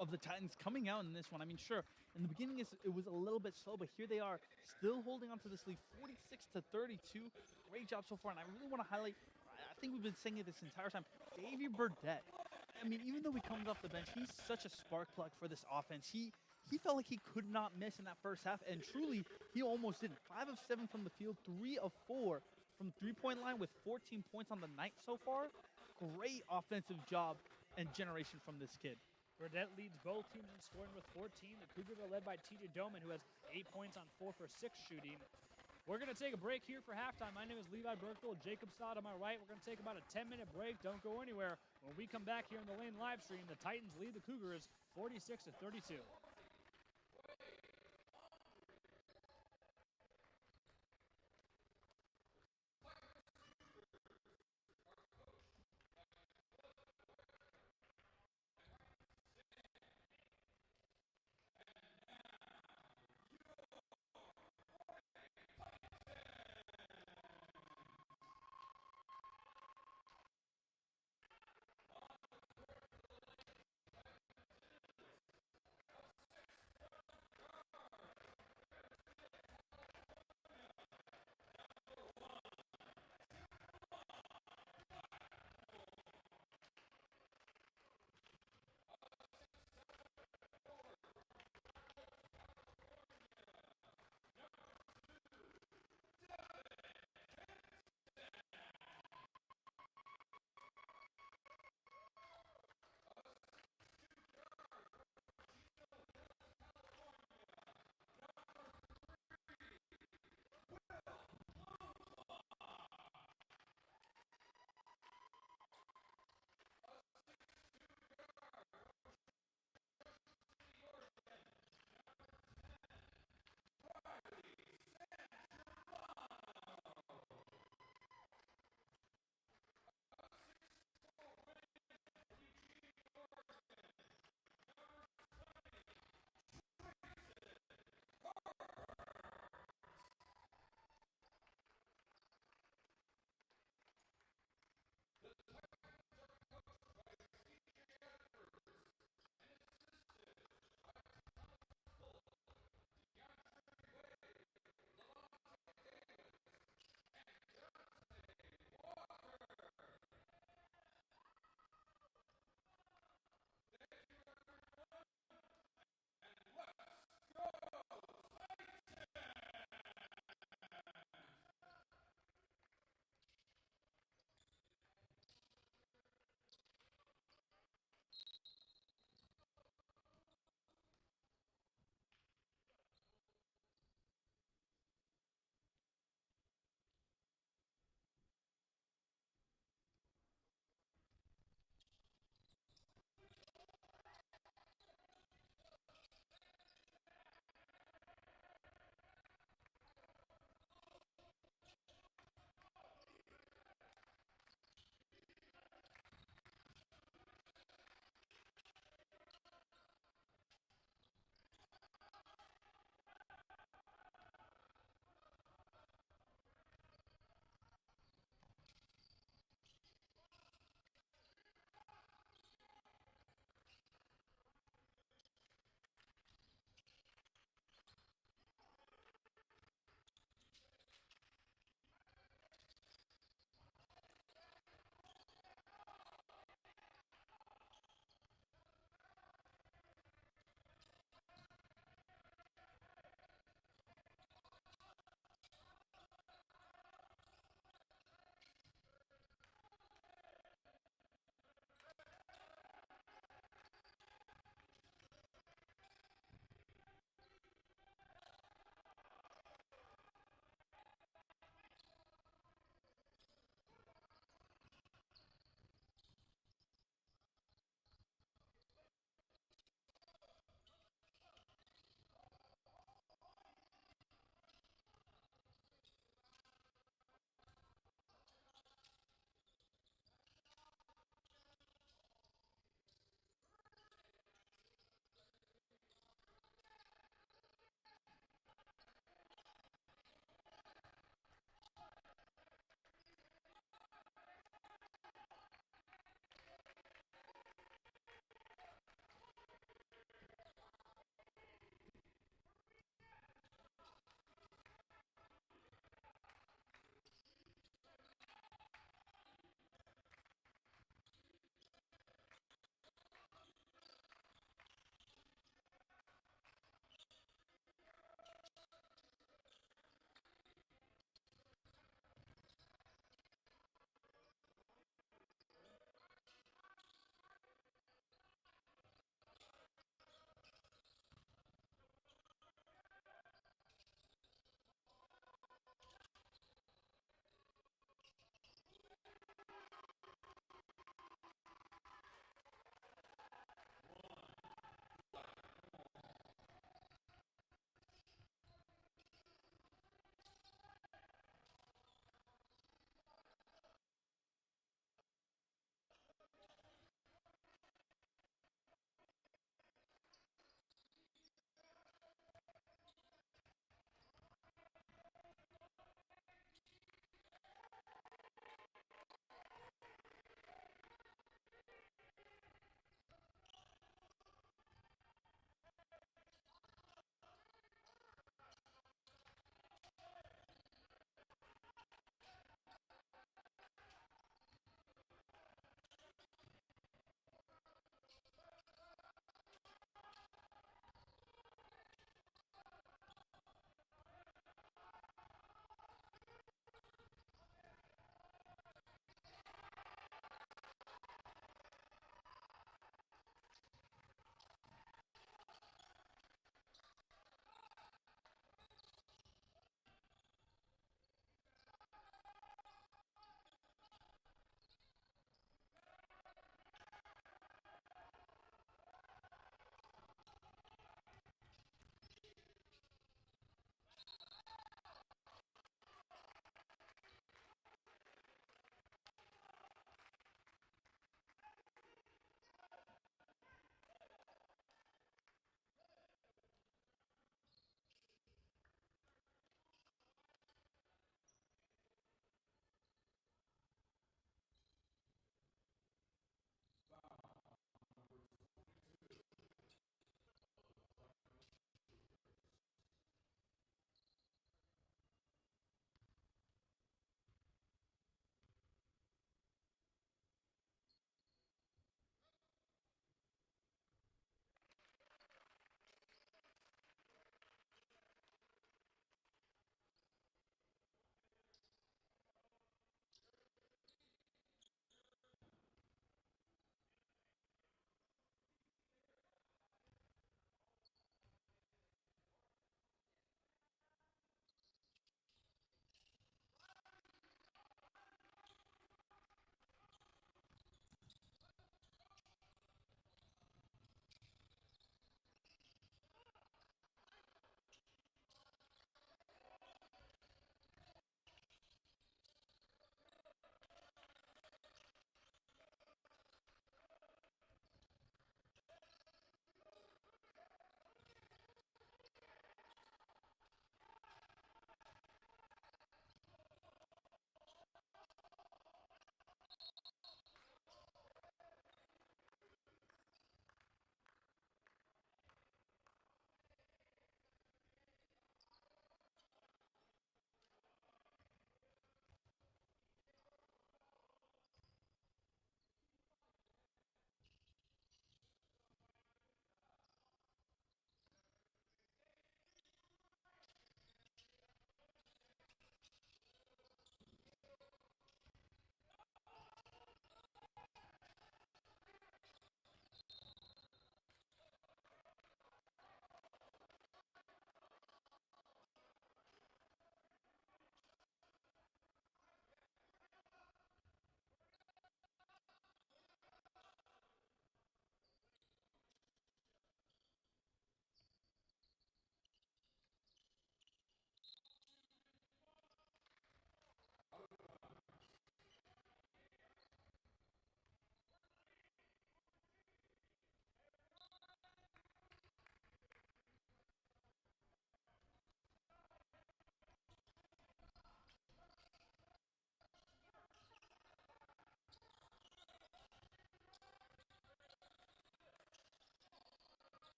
of the Titans coming out in this one. I mean, sure, in the beginning it was a little bit slow, but here they are still holding on to this lead 46-32. Great job so far, and I really want to highlight, I think we've been saying it this entire time, Davey Burdett. I mean, even though he comes off the bench, he's such a spark plug for this offense. He felt like he could not miss in that first half, and truly, he almost didn't. 5 of 7 from the field, 3 of 4 from three-point line with 14 points on the night so far. Great offensive job and generation from this kid. Burdett leads both teams in scoring with 14. The Cougars are led by TJ Doman, who has 8 points on 4 for 6 shooting. We're going to take a break here for halftime. My name is Levi Berkthal. Jacob Stott on my right. We're going to take about a 10-minute break. Don't go anywhere. When we come back here in the Lane live stream, the Titans lead the Cougars 46-32.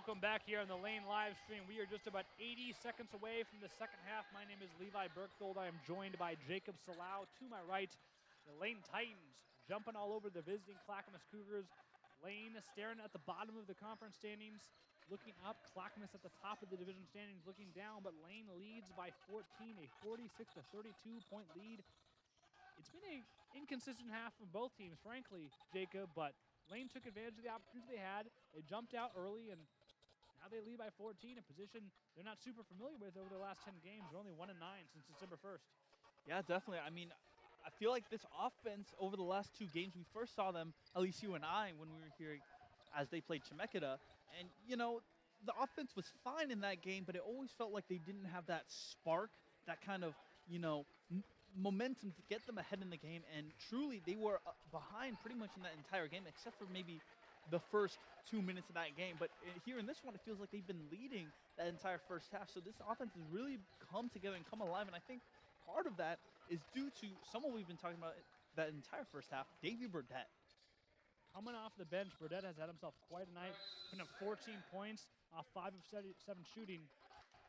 Welcome back here on the Lane live stream. We are just about 80 seconds away from the second half. My name is Levi Berkgold. I am joined by Jacob Salau. To my right, the Lane Titans jumping all over the visiting Clackamas Cougars. Lane staring at the bottom of the conference standings, looking up. Clackamas at the top of the division standings, looking down, but Lane leads by 14, a 46-32 point lead. It's been an inconsistent half from both teams, frankly, Jacob, but Lane took advantage of the opportunity they had. They jumped out early, and now they lead by 14, a position they're not super familiar with over the last 10 games. They're only 1-9 since December 1st. Yeah, definitely. I mean, I feel like this offense over the last 2 games, we first saw them, at least you and I, when we were here as they played Chemeketa. And, you know, the offense was fine in that game, but it always felt like they didn't have that spark, that kind of, you know, momentum to get them ahead in the game. And truly, they were behind pretty much in that entire game, except for maybe the first 2 minutes of that game. But here in this one, it feels like they've been leading that entire first half. So this offense has really come together and come alive. And I think part of that is due to someone we've been talking about that entire first half, Davy Burdett. Coming off the bench, Burdett has had himself quite a night, putting up 14 points off 5 of 7 shooting.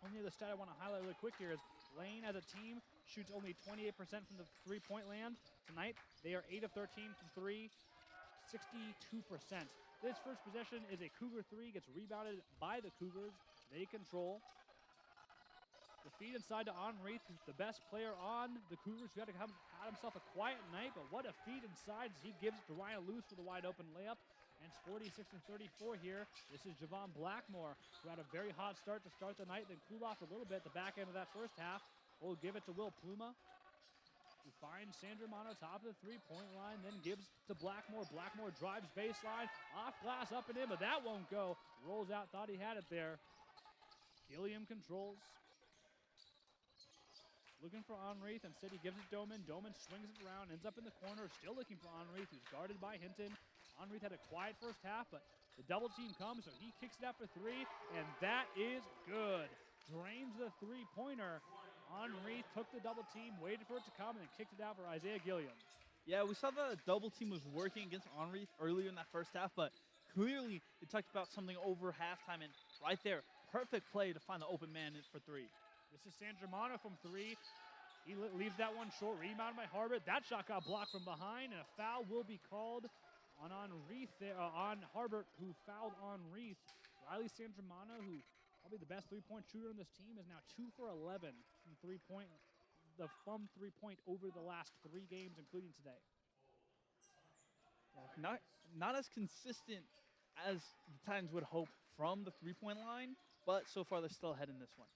Only other stat I want to highlight really quick here is Lane as a team shoots only 28% from the three-point land. Tonight, they are 8 of 13 from 3, 62%. This first possession is a Cougar 3, gets rebounded by the Cougars. They control. The feed inside to Henri, who's the best player on the Cougars, who had himself a quiet night, but what a feed inside as he gives it to Ryan Luce for the wide open layup. And it's 46-34 here. This is Javon Blackmore, who had a very hot start to start the night, then cooled off a little bit at the back end of that first half. We'll give it to Will Pluma, who finds Sandra Mono top of the three-point line, then gives to Blackmore. Blackmore drives baseline, off glass, up and in, but that won't go. Rolls out, thought he had it there. Gilliam controls. Looking for Enrieth, instead he gives it to Doman. Doman swings it around, ends up in the corner, still looking for Enrieth, who's guarded by Hinton. Enrieth had a quiet first half, but the double team comes, so he kicks it out for 3, and that is good. Drains the three-pointer. Enrieth took the double team, waited for it to come, and then kicked it out for Isaiah Gilliam. Yeah, we saw that the double team was working against Enrieth earlier in that first half, but clearly they talked about something over halftime, and right there, perfect play to find the open man for 3. This is San Germano from 3. He leaves that one short, rebounded by Harbert. That shot got blocked from behind, and a foul will be called on Enrieth there, on Harbert, who fouled Enrieth. Riley San Germano, who probably the best three-point shooter on this team, is now 2 for 11 from three-point over the last 3 games, including today. Not as consistent as the Titans would hope from the three-point line, but so far they're still ahead in this one.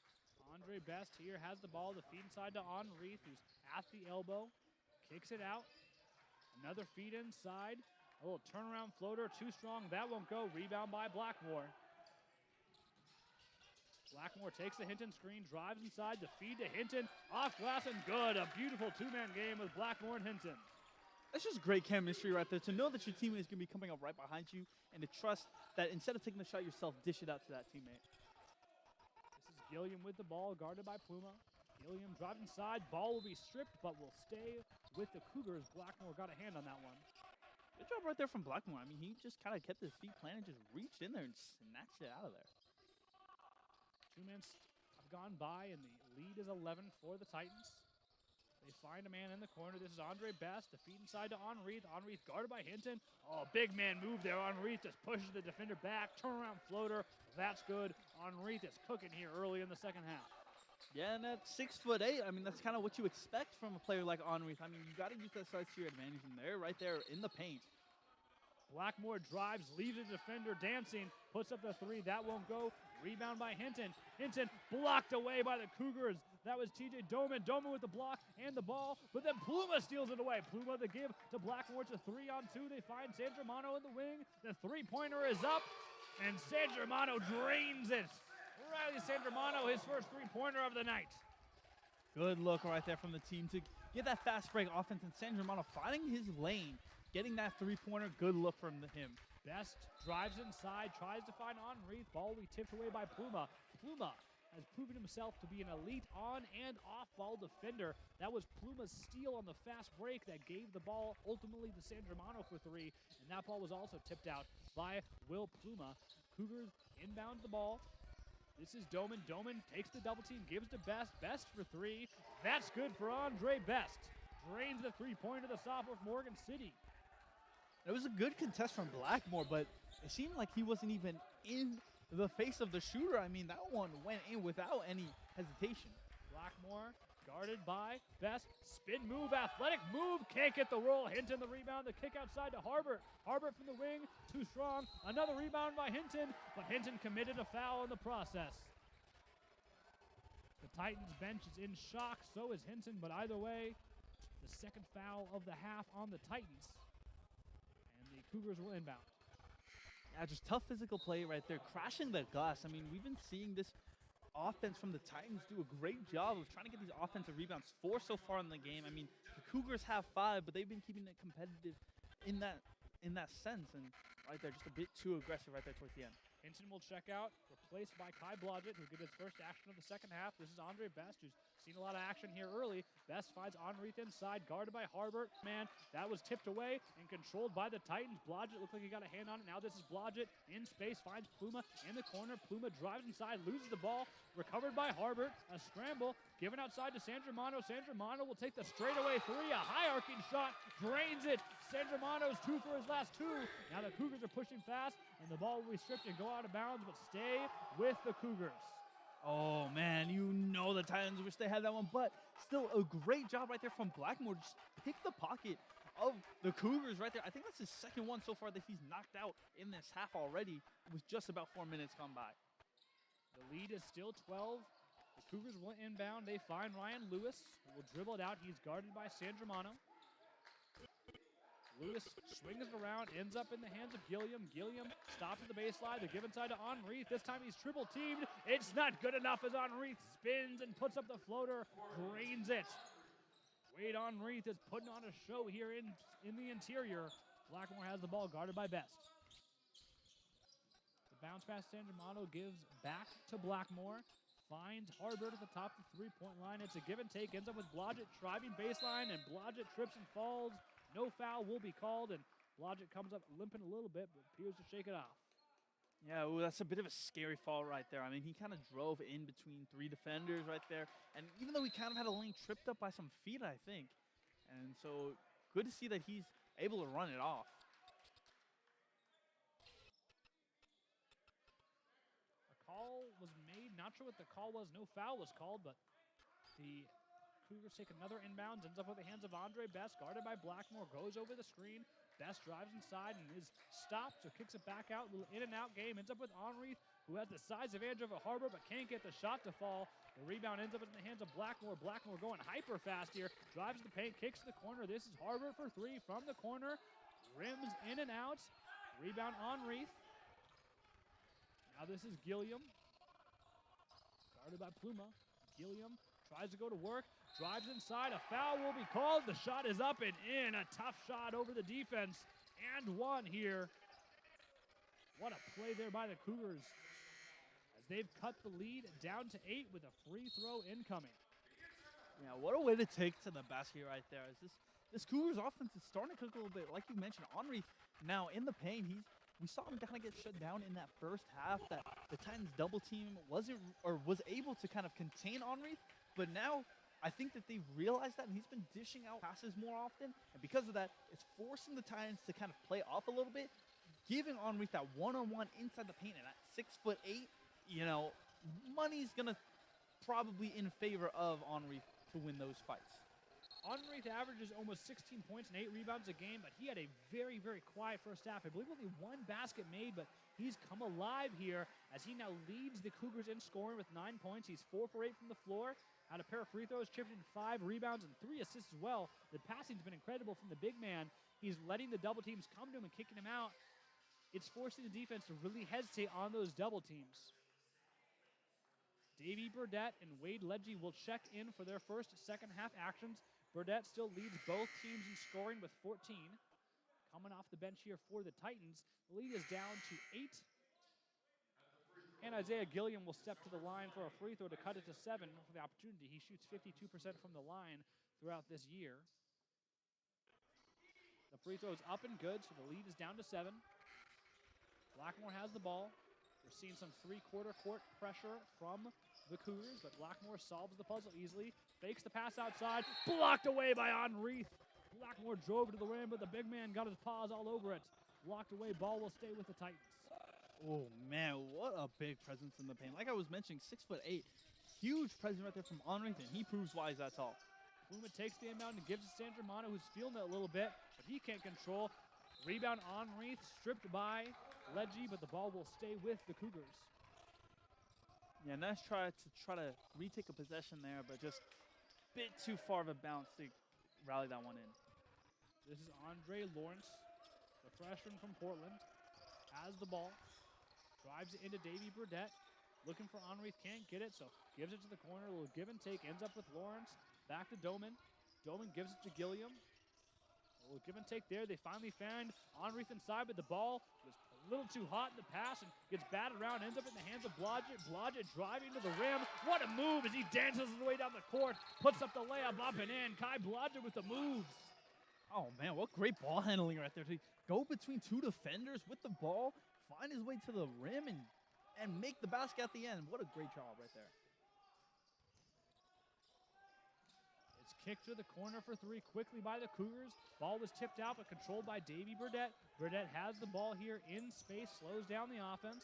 Andre Best here has the ball, the feed inside to Enrieth, who's at the elbow, kicks it out. Another feed inside, a little turnaround floater, too strong, that won't go. Rebound by Blackmore. Blackmore takes the Hinton screen, drives inside, the feed to Hinton, off glass and good. A beautiful two-man game with Blackmore and Hinton. That's just great chemistry right there, to know that your teammate is going to be coming up right behind you and to trust that instead of taking the shot yourself, dish it out to that teammate. This is Gilliam with the ball, guarded by Pluma. Gilliam drives inside, ball will be stripped, but will stay with the Cougars. Blackmore got a hand on that one. Good job right there from Blackmore. I mean, he just kind of kept his feet planted, just reached in there and snatched it out of there. 2 minutes have gone by, and the lead is 11 for the Titans. They find a man in the corner. This is Andre Best. The feed inside to Enrieth. Enrieth guarded by Hinton. Oh, big man move there. Enrieth just pushes the defender back. Turnaround floater. That's good. Enrieth is cooking here early in the second half. Yeah, and at 6'8", I mean, that's kind of what you expect from a player like Enrieth. I mean, you got to use that size to your advantage, and they're right there in the paint. Blackmore drives, leaves the defender dancing, puts up the 3. That won't go. Rebound by Hinton. Hinton blocked away by the Cougars. That was TJ Doman. Doman with the block and the ball, but then Pluma steals it away. Pluma the give to Blackmore. It's a 3-on-2. They find San Germano in the wing. The three-pointer is up, and San Germano drains it. Riley San Germano, his first three-pointer of the night. Good look right there from the team to get that fast break offense, and San Germano finding his lane, getting that three-pointer. Good look from him. Best drives inside, tries to find Enrieth. Ball will be tipped away by Pluma. Pluma has proven himself to be an elite on and off ball defender. That was Pluma's steal on the fast break that gave the ball ultimately to San Germano for 3. And that ball was also tipped out by Will Pluma. Cougars inbound the ball. This is Doman. Doman takes the double team, gives to Best. Best for three. That's good for Andre Best. Drains the three-pointer to the sophomore from Morgan City. It was a good contest from Blackmore, but it seemed like he wasn't even in the face of the shooter. I mean, that one went in without any hesitation. Blackmore guarded by Best. Spin move, athletic move. Can't get the roll. Hinton the rebound. The kick outside to Harbert. Harbert from the wing. Too strong. Another rebound by Hinton, but Hinton committed a foul in the process. The Titans bench is in shock. So is Hinton, but either way, the second foul of the half on the Titans. And the Cougars will inbound. Yeah, just tough physical play right there. Crashing the glass. I mean, we've been seeing this offense from the Titans do a great job of trying to get these offensive rebounds. 4 so far in the game. I mean, the Cougars have 5, but they've been keeping it competitive in that sense. And right there, just a bit too aggressive right there towards the end. Hinton will check out, replaced by Kai Blodgett, who get his first action of the second half. This is Andre Best, who's seen a lot of action here early. Best finds Enrieth inside, guarded by Harbert. Man, that was tipped away and controlled by the Titans. Blodgett looked like he got a hand on it. Now this is Blodgett in space, finds Pluma in the corner. Pluma drives inside, loses the ball. Recovered by Harbert. A scramble, given outside to San Germano. San Germano will take the straightaway three. A high arcing shot, drains it. San Germano's 2 for his last 2. Now the Cougars are pushing fast, and the ball will be stripped and go out of bounds, but stay with the Cougars. Oh, man, you know the Titans wish they had that one, but still a great job right there from Blackmore. Just pick the pocket of the Cougars right there. I think that's his second one so far that he's knocked out in this half already with just about 4 minutes gone by. The lead is still 12. The Cougars will inbound. They find Ryan Lewis, who will dribble it out. He's guarded by San Germano. Lewis swings it around, ends up in the hands of Gilliam. Gilliam stops at the baseline. The give inside to Enrieth. This time he's triple teamed. It's not good enough as Enrieth spins and puts up the floater, drains it. Wade Enrieth is putting on a show here in the interior. Blackmore has the ball, guarded by Best. The bounce pass San Germano gives back to Blackmore. Finds Harbert at the top of the three-point line. It's a give and take. Ends up with Blodgett driving baseline, and Blodgett trips and falls. No foul will be called, and Blodgett comes up limping a little bit, but appears to shake it off. Yeah, well, that's a bit of a scary fall right there. I mean, he kind of drove in between 3 defenders right there. And even though he kind of had a lane tripped up by some feet, I think. And so good to see that he's able to run it off. A call was made. Not sure what the call was. No foul was called, but the Cougars take another inbounds, ends up with the hands of Andre Best, guarded by Blackmore, goes over the screen. Best drives inside and is stopped, so kicks it back out. Little in and out game. Ends up with Enrieth, who has the size advantage over Harbert, but can't get the shot to fall. The rebound ends up in the hands of Blackmore. Blackmore going hyper fast here. Drives the paint, kicks to the corner. This is Harbert for 3 from the corner. Rims in and out. Rebound Enrieth. Now this is Gilliam. Guarded by Pluma. Gilliam tries to go to work. Drives inside, a foul will be called. The shot is up and in. A tough shot over the defense. And one here. What a play there by the Cougars, as they've cut the lead down to 8 with a free throw incoming. Yeah, what a way to take to the basket right there. Is this Cougars offense is starting to cook a little bit. Like you mentioned, Henry now in the paint, we saw him kind of get shut down in that first half. That the Titans double team was able to kind of contain Henry, but now I think that they've realized that, and he's been dishing out passes more often. And because of that, it's forcing the Titans to kind of play off a little bit, giving Enrieth that one-on-one inside the paint. And at 6'8", you know, money's going to probably in favor of Enrieth to win those fights. Enrieth averages almost 16 points and 8 rebounds a game, but he had a very, very quiet first half. I believe only 1 basket made, but he's come alive here as he now leads the Cougars in scoring with 9 points. He's 4 for 8 from the floor. Had a pair of free throws, chipped in 5 rebounds and 3 assists as well. The passing's been incredible from the big man. He's letting the double teams come to him and kicking him out. It's forcing the defense to really hesitate on those double teams. Davey Burdett and Wade Ledgy will check in for their first second half actions. Burdett still leads both teams in scoring with 14. Coming off the bench here for the Titans, the lead is down to 8. And Isaiah Gilliam will step to the line for a free throw to cut it to 7 for the opportunity. He shoots 52% from the line throughout this year. The free throw is up and good, so the lead is down to 7. Blackmore has the ball. We're seeing some three-quarter court pressure from the Cougars, but Blackmore solves the puzzle easily. Fakes the pass outside, blocked away by Enrieth. Blackmore drove to the rim, but the big man got his paws all over it. Blocked away, ball will stay with the Titans. Oh man, what a big presence in the paint. Like I was mentioning, 6'8", huge presence right there from Enrieth, and he proves why he's that tall. Puma takes the inbound and gives it to San Germano, who's feeling it a little bit, but he can't control. Rebound Enrieth, stripped by Leggy, but the ball will stay with the Cougars. Yeah, nice try to retake a possession there, but just a bit too far of a bounce to rally that one in. This is Andre Lawrence, the freshman from Portland, has the ball, drives it into Davy Burdett, looking for Enrieth, can't get it, so gives it to the corner, a little give and take, ends up with Lawrence, back to Doman. Doman gives it to Gilliam. A little give and take there. They finally found Enrieth inside, but the ball was a little too hot in the pass and gets batted around, ends up in the hands of Blodgett. Blodgett driving to the rim. What a move as he dances his way down the court, puts up the layup up and in. Kai Blodgett with the moves. Oh man, what great ball handling right there. To go between two defenders with the ball, find his way to the rim and make the basket at the end. What a great job right there. It's kicked to the corner for three quickly by the Cougars. Ball was tipped out but controlled by Davy Burdett. Burdett has the ball here in space, slows down the offense.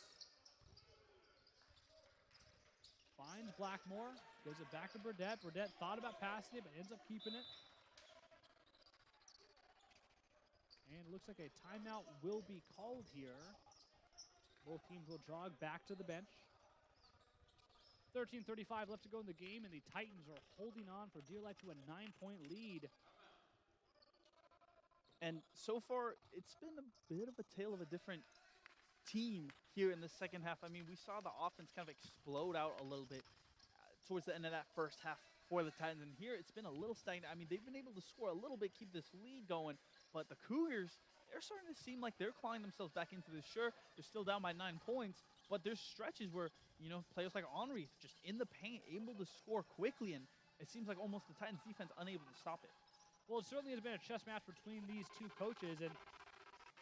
Finds Blackmore, gives it back to Burdett. Burdett thought about passing it but ends up keeping it. And it looks like a timeout will be called here. Both teams will jog back to the bench. 13:35 left to go in the game, and the Titans are holding on for dear life to a 9-point lead. And so far, it's been a bit of a tale of a different team here in the second half. I mean, we saw the offense kind of explode out a little bit towards the end of that first half for the Titans. And here, it's been a little stagnant. I mean, they've been able to score a little bit, keep this lead going. But the Cougars, they're starting to seem like they're clawing themselves back into this. Sure, they're still down by 9 points, but there's stretches where, you know, players like Enrieth just in the paint, able to score quickly, and it seems like almost the Titans defense unable to stop it. Well, it certainly has been a chess match between these two coaches, and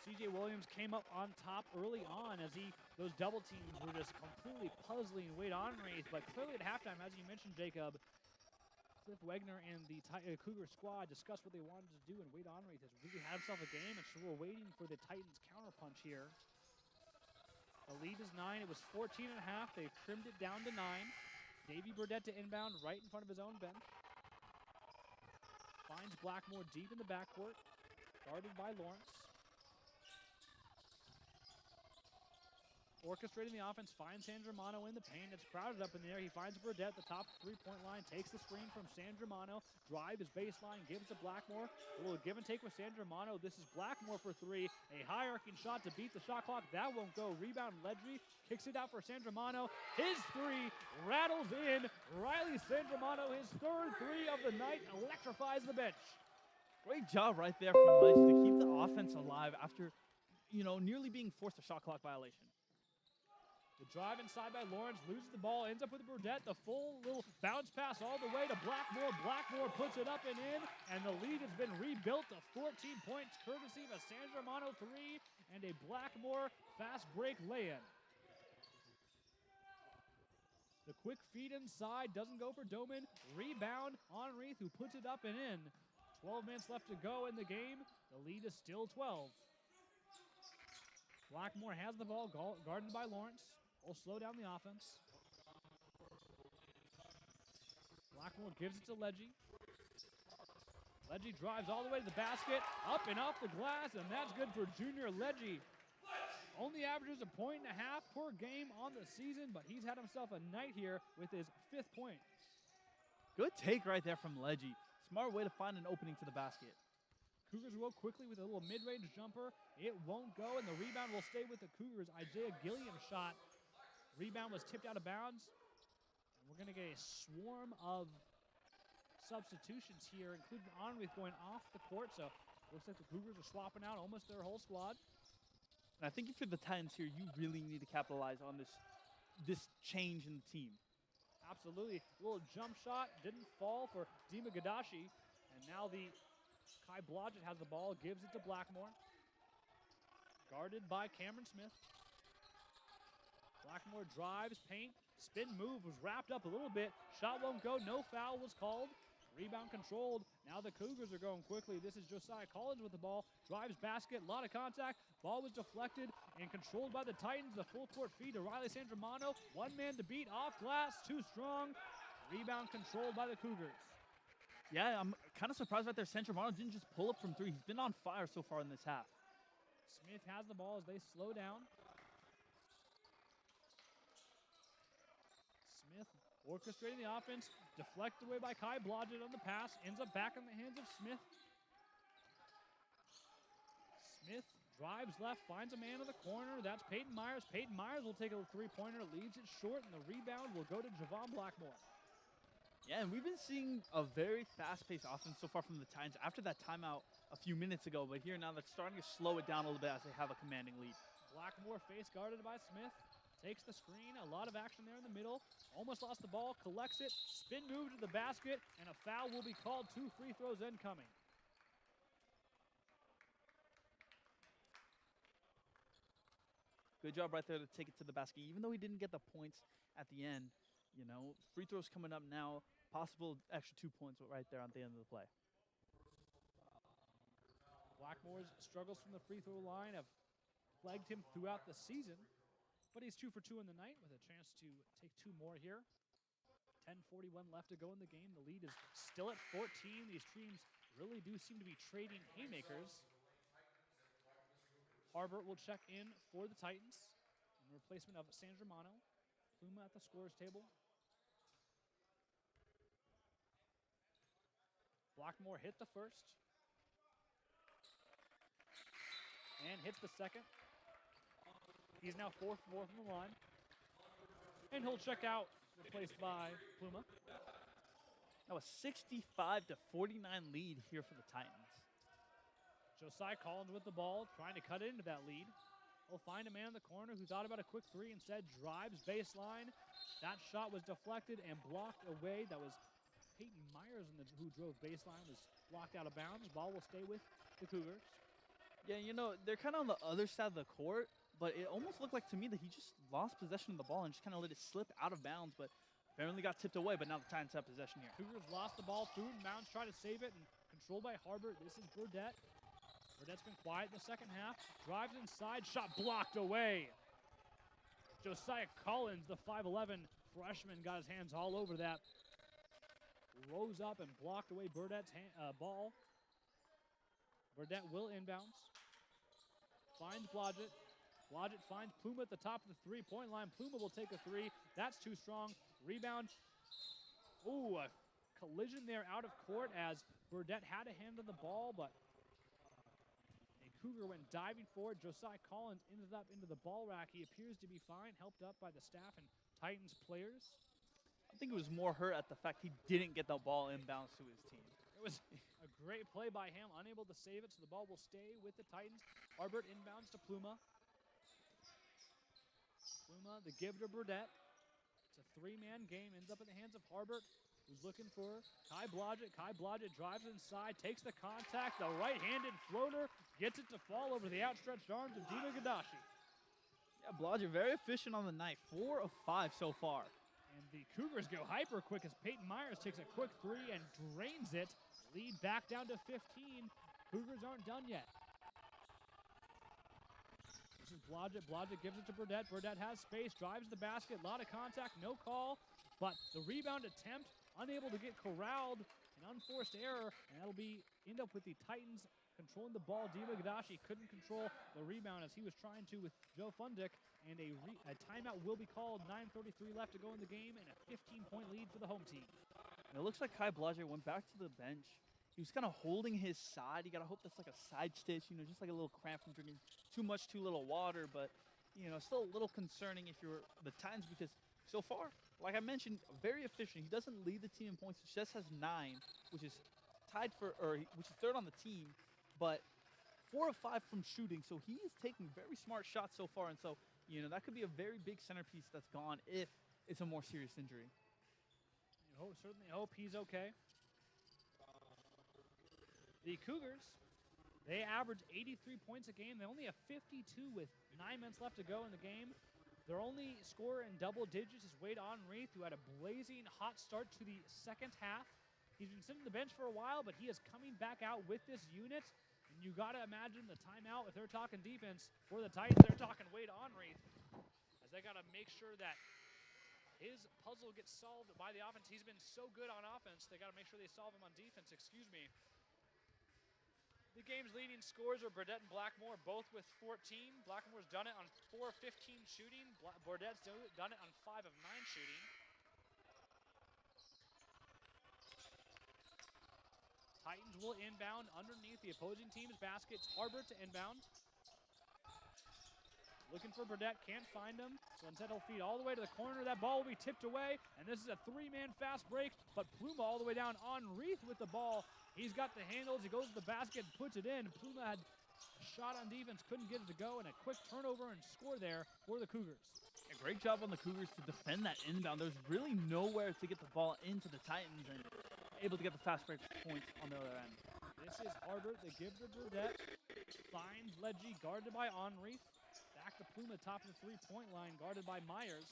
C.J. Williams came up on top early on as those double teams were just completely puzzling Wade Enrieth, but clearly at halftime, as you mentioned, Jacob, Cliff Wegner and the Cougar squad discussed what they wanted to do, and Wade Enrieth has really had himself a game, and so we're waiting for the Titans counterpunch here. The lead is 9. It was 14.5. They've trimmed it down to 9. Davy Burdett to inbound right in front of his own bench. Finds Blackmore deep in the backcourt, guarded by Lawrence. Orchestrating the offense, finds San Germano in the paint. It's crowded up in there. He finds Burdett at the top three-point line, takes the screen from San Germano, drive his baseline, gives to Blackmore. A little give and take with San Germano. This is Blackmore for three. A high-arcing shot to beat the shot clock. That won't go. Rebound Ledry kicks it out for San Germano. His three rattles in. Riley San Germano, his third three of the night, electrifies the bench. Great job right there from Ledge to keep the offense alive after, you know, nearly being forced a shot clock violation. The drive inside by Lawrence, loses the ball, ends up with Burdett. The full little bounce pass all the way to Blackmore. Blackmore puts it up and in, and the lead has been rebuilt to 14 points, courtesy of a San Germano three and a Blackmore fast break lay-in. The quick feed inside doesn't go for Doman. Rebound, Enrieth, who puts it up and in. 12 minutes left to go in the game. The lead is still 12. Blackmore has the ball, guarded by Lawrence. Will slow down the offense. Blackmore gives it to Leggy. Leggy drives all the way to the basket, up and off the glass, and that's good for junior Leggy. Only averages 1.5 points per game on the season, but he's had himself a night here with his 5th point. Good take right there from Leggy. Smart way to find an opening to the basket. Cougars will quickly with a little mid-range jumper. It won't go, and the rebound will stay with the Cougars. Isaiah Gilliam shot. Rebound was tipped out of bounds. And we're going to get a swarm of substitutions here, including Enrieth going off the court. So looks like the Cougars are swapping out almost their whole squad. And I think if you're the Titans here, you really need to capitalize on this change in the team. Absolutely. A little jump shot. Didn't fall for Dima Gadashi. And now the Kai Blodgett has the ball, gives it to Blackmore. Guarded by Cameron Smith. Blackmore drives, paint, spin move was wrapped up a little bit. Shot won't go, no foul was called. Rebound controlled. Now the Cougars are going quickly. This is Josiah Collins with the ball. Drives basket, a lot of contact. Ball was deflected and controlled by the Titans. The full court feed to Riley Sandramano. One man to beat, off glass, too strong. Rebound controlled by the Cougars. Yeah, I'm kind of surprised right there. Sandramano didn't just pull up from three. He's been on fire so far in this half. Smith has the ball as they slow down. Smith orchestrating the offense, deflected away by Kai Blodgett on the pass, ends up back in the hands of Smith. Smith drives left, finds a man in the corner. That's Peyton Myers. Peyton Myers will take a three-pointer, leaves it short, and the rebound will go to Javon Blackmore. Yeah, and we've been seeing a very fast-paced offense so far from the Titans after that timeout a few minutes ago, but here now they're starting to slow it down a little bit as they have a commanding lead. Blackmore face guarded by Smith. Takes the screen, a lot of action there in the middle. Almost lost the ball, collects it, spin move to the basket, and a foul will be called. 2 free throws incoming. Good job right there to take it to the basket. Even though he didn't get the points at the end, you know, free throws coming up now, possible extra 2 points right there at the end of the play. Blackmore's struggles from the free throw line have plagued him throughout the season. But he's 2 for 2 in the night with a chance to take 2 more here. 10:41 left to go in the game. The lead is still at 14. These teams really do seem to be trading haymakers. Harbert will check in for the Titans in replacement of Sandramano. Pluma at the scorer's table. Blackmore hit the first. And hits the second. He's now 4 for 4 from the line. And he'll check out, replaced by Pluma. Now a 65-49 lead here for the Titans. Josiah Collins with the ball, trying to cut into that lead. He'll find a man in the corner who thought about a quick three, instead drives baseline. That shot was deflected and blocked away. That was Peyton Myers who drove baseline, was blocked out of bounds. Ball will stay with the Cougars. Yeah, you know, they're kind of on the other side of the court, but it almost looked like to me that he just lost possession of the ball and just kind of let it slip out of bounds, but apparently got tipped away, but now the Titans have possession here. Cougars lost the ball, threw it in bounds, tried to save it, and controlled by Harbert. This is Burdett. Burdett's been quiet in the second half. Drives inside, shot blocked away. Josiah Collins, the 5'11 freshman, got his hands all over that. Rose up and blocked away Burdett's ball. Burdett will inbounds. Finds Blodgett. Blodgett finds Pluma at the top of the three-point line. Pluma will take a three. That's too strong. Rebound. Ooh, a collision there out of court as Burdett had a hand on the ball, but a Cougar went diving for it. Josiah Collins ended up into the ball rack. He appears to be fine, helped up by the staff and Titans players. I think it was more hurt at the fact he didn't get the ball inbounds to his team. It was a great play by him, unable to save it, so the ball will stay with the Titans. Harbert inbounds to Pluma. Pluma, the give to Burdett. It's a three-man game, ends up in the hands of Harbert, who's looking for Kai Blodgett. Kai Blodgett drives inside, takes the contact, the right-handed floater, gets it to fall over the outstretched arms of Dima Gadashi. Yeah, Blodgett very efficient on the night, 4 of 5 so far. And the Cougars go hyper quick as Peyton Myers takes a quick three and drains it. Lead back down to 15. Cougars aren't done yet. This is Blodgett. Blodgett gives it to Burdett. Burdett has space, drives the basket. A lot of contact, no call. But the rebound attempt, unable to get corralled, an unforced error. And that'll end up with the Titans controlling the ball. Dima Gadashi couldn't control the rebound as he was trying to with Joe Fundick. And a timeout will be called. 9:33 left to go in the game and a 15-point lead for the home team. And it looks like Kai Blodgett went back to the bench. He was kind of holding his side. You got to hope that's like a side stitch, you know, just like a little cramp from drinking too much, too little water. But, you know, still a little concerning if you're the Titans because so far, like I mentioned, very efficient. He doesn't lead the team in points. He just has 9, which is tied for, which is third on the team. But 4 of 5 from shooting. So he is taking very smart shots so far. And so, you know, that could be a very big centerpiece that's gone if it's a more serious injury. Certainly hope he's okay. The Cougars, they average 83 points a game. They only have 52 with 9 minutes left to go in the game. Their only scorer in double digits is Wade Onreath, who had a blazing hot start to the second half. He's been sitting on the bench for a while, but he is coming back out with this unit. And you got to imagine the timeout, if they're talking defense for the Titans, they're talking Wade Onreath, as they got to make sure that his puzzle gets solved by the offense. He's been so good on offense, they got to make sure they solve him on defense, The game's leading scores are Burdett and Blackmore, both with 14. Blackmore's done it on 4 of 15 shooting. Burdett's done it on 5 of 9 shooting. Titans will inbound underneath the opposing team's basket. It's Harbert to inbound. Looking for Burdett, can't find him. So instead he'll feed all the way to the corner. That ball will be tipped away, and this is a 3-man fast break, but Pluma all the way down on Reith with the ball. He's got the handles, he goes to the basket and puts it in. Pluma had a shot on defense, couldn't get it to go, and a quick turnover and score there for the Cougars. A great job on the Cougars to defend that inbound. There's really nowhere to get the ball into the Titans and able to get the fast break points on the other end. This is Harbert, they give to Burdett. Finds Leggy, guarded by Onreath. Back to Pluma, top of the three-point line, guarded by Myers.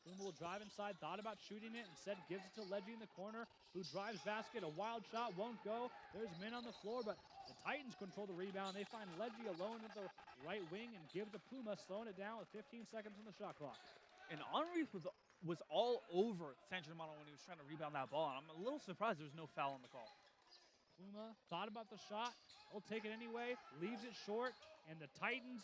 Pluma will drive inside, thought about shooting it, instead gives it to Leggy in the corner, who drives basket, a wild shot, won't go. There's men on the floor, but the Titans control the rebound. They find Leggy alone at the right wing and give it to Pluma, slowing it down with 15 seconds on the shot clock. And Henri was all over San Germano when he was trying to rebound that ball, and I'm a little surprised there was no foul on the call. Pluma thought about the shot, he'll take it anyway, leaves it short, and the Titans,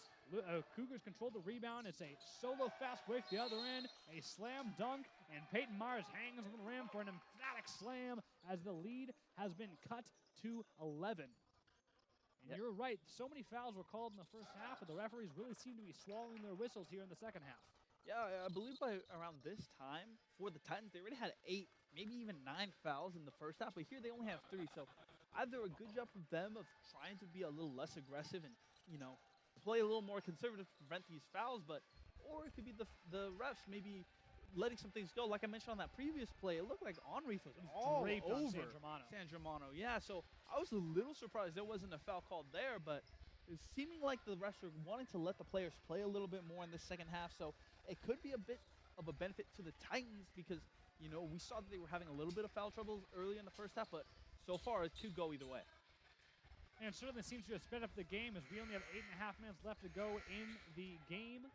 Cougars control the rebound. It's a solo fast break the other end, a slam dunk, and Peyton Myers hangs on the rim for an emphatic slam as the lead has been cut to 11. And you're right, so many fouls were called in the first half, but the referees really seem to be swallowing their whistles here in the second half. Yeah, I believe by around this time, for the Titans, they already had 8, maybe even 9 fouls in the first half, but here they only have 3, so either a good job from them of trying to be a little less aggressive and, play a little more conservative to prevent these fouls, or it could be the refs maybe letting some things go. Like I mentioned on that previous play, it looked like Henri was all over San Germano. Yeah, so I was a little surprised there wasn't a foul called there, but it's seeming like the refs are wanting to let the players play a little bit more in the second half, so it could be a bit of a benefit to the Titans because, we saw that they were having a little bit of foul trouble early in the first half, but so far it could go either way. And certainly seems to have sped up the game as we only have 8.5 minutes left to go in the game.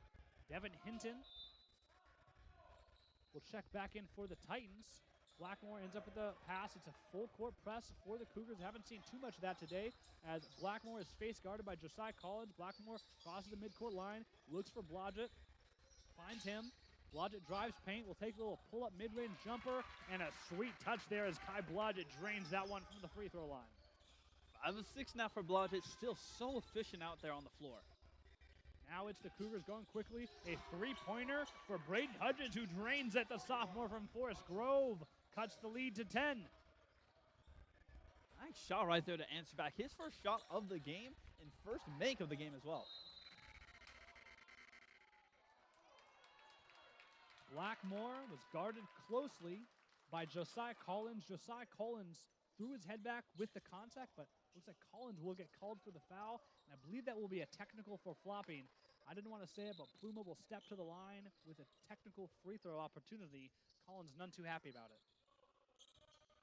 Devin Hinton will check back in for the Titans. Blackmore ends up with the pass. It's a full court press for the Cougars. Haven't seen too much of that today as Blackmore is face guarded by Josiah Collins. Blackmore crosses the midcourt line, looks for Blodgett, finds him. Blodgett drives paint, will take a little pull-up mid-range jumper, and a sweet touch there as Kai Blodgett drains that one from the free throw line. 5 of 6 now for Blodgett, still so efficient out there on the floor. Now it's the Cougars going quickly. A three-pointer for Braden Hudgens, who drains it. The sophomore from Forest Grove cuts the lead to 10. Nice shot right there to answer back. His first shot of the game and first make of the game as well. Blackmore was guarded closely by Josiah Collins. Josiah Collins threw his head back with the contact, but looks like Collins will get called for the foul, and I believe that will be a technical for flopping. I didn't want to say it, but Pluma will step to the line with a technical free throw opportunity. Collins none too happy about it.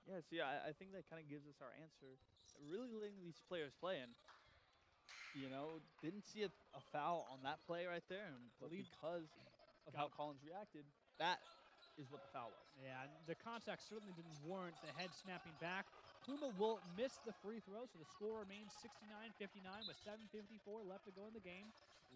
Yeah, see, I think that kind of gives us our answer. Really letting these players play, and, didn't see a foul on that play right there, but because of how Collins reacted, that is what the foul was. Yeah, the contact certainly didn't warrant the head snapping back. Pluma will miss the free throw, so the score remains 69-59 with 7:54 left to go in the game.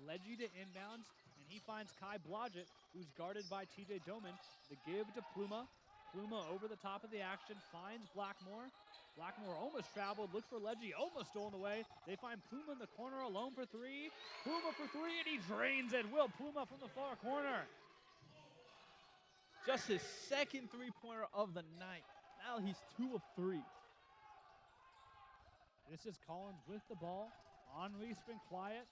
Leggy to inbounds, and he finds Kai Blodgett, who's guarded by TJ Doman. The give to Pluma. Pluma over the top of the action, finds Blackmore. Blackmore almost traveled, looked for Leggy, almost stolen away. They find Pluma in the corner alone for 3. Pluma for 3, and he drains it. Will Pluma from the far corner. Just his second three-pointer of the night. Now he's 2 of 3. This is Collins with the ball. Henri's been quiet.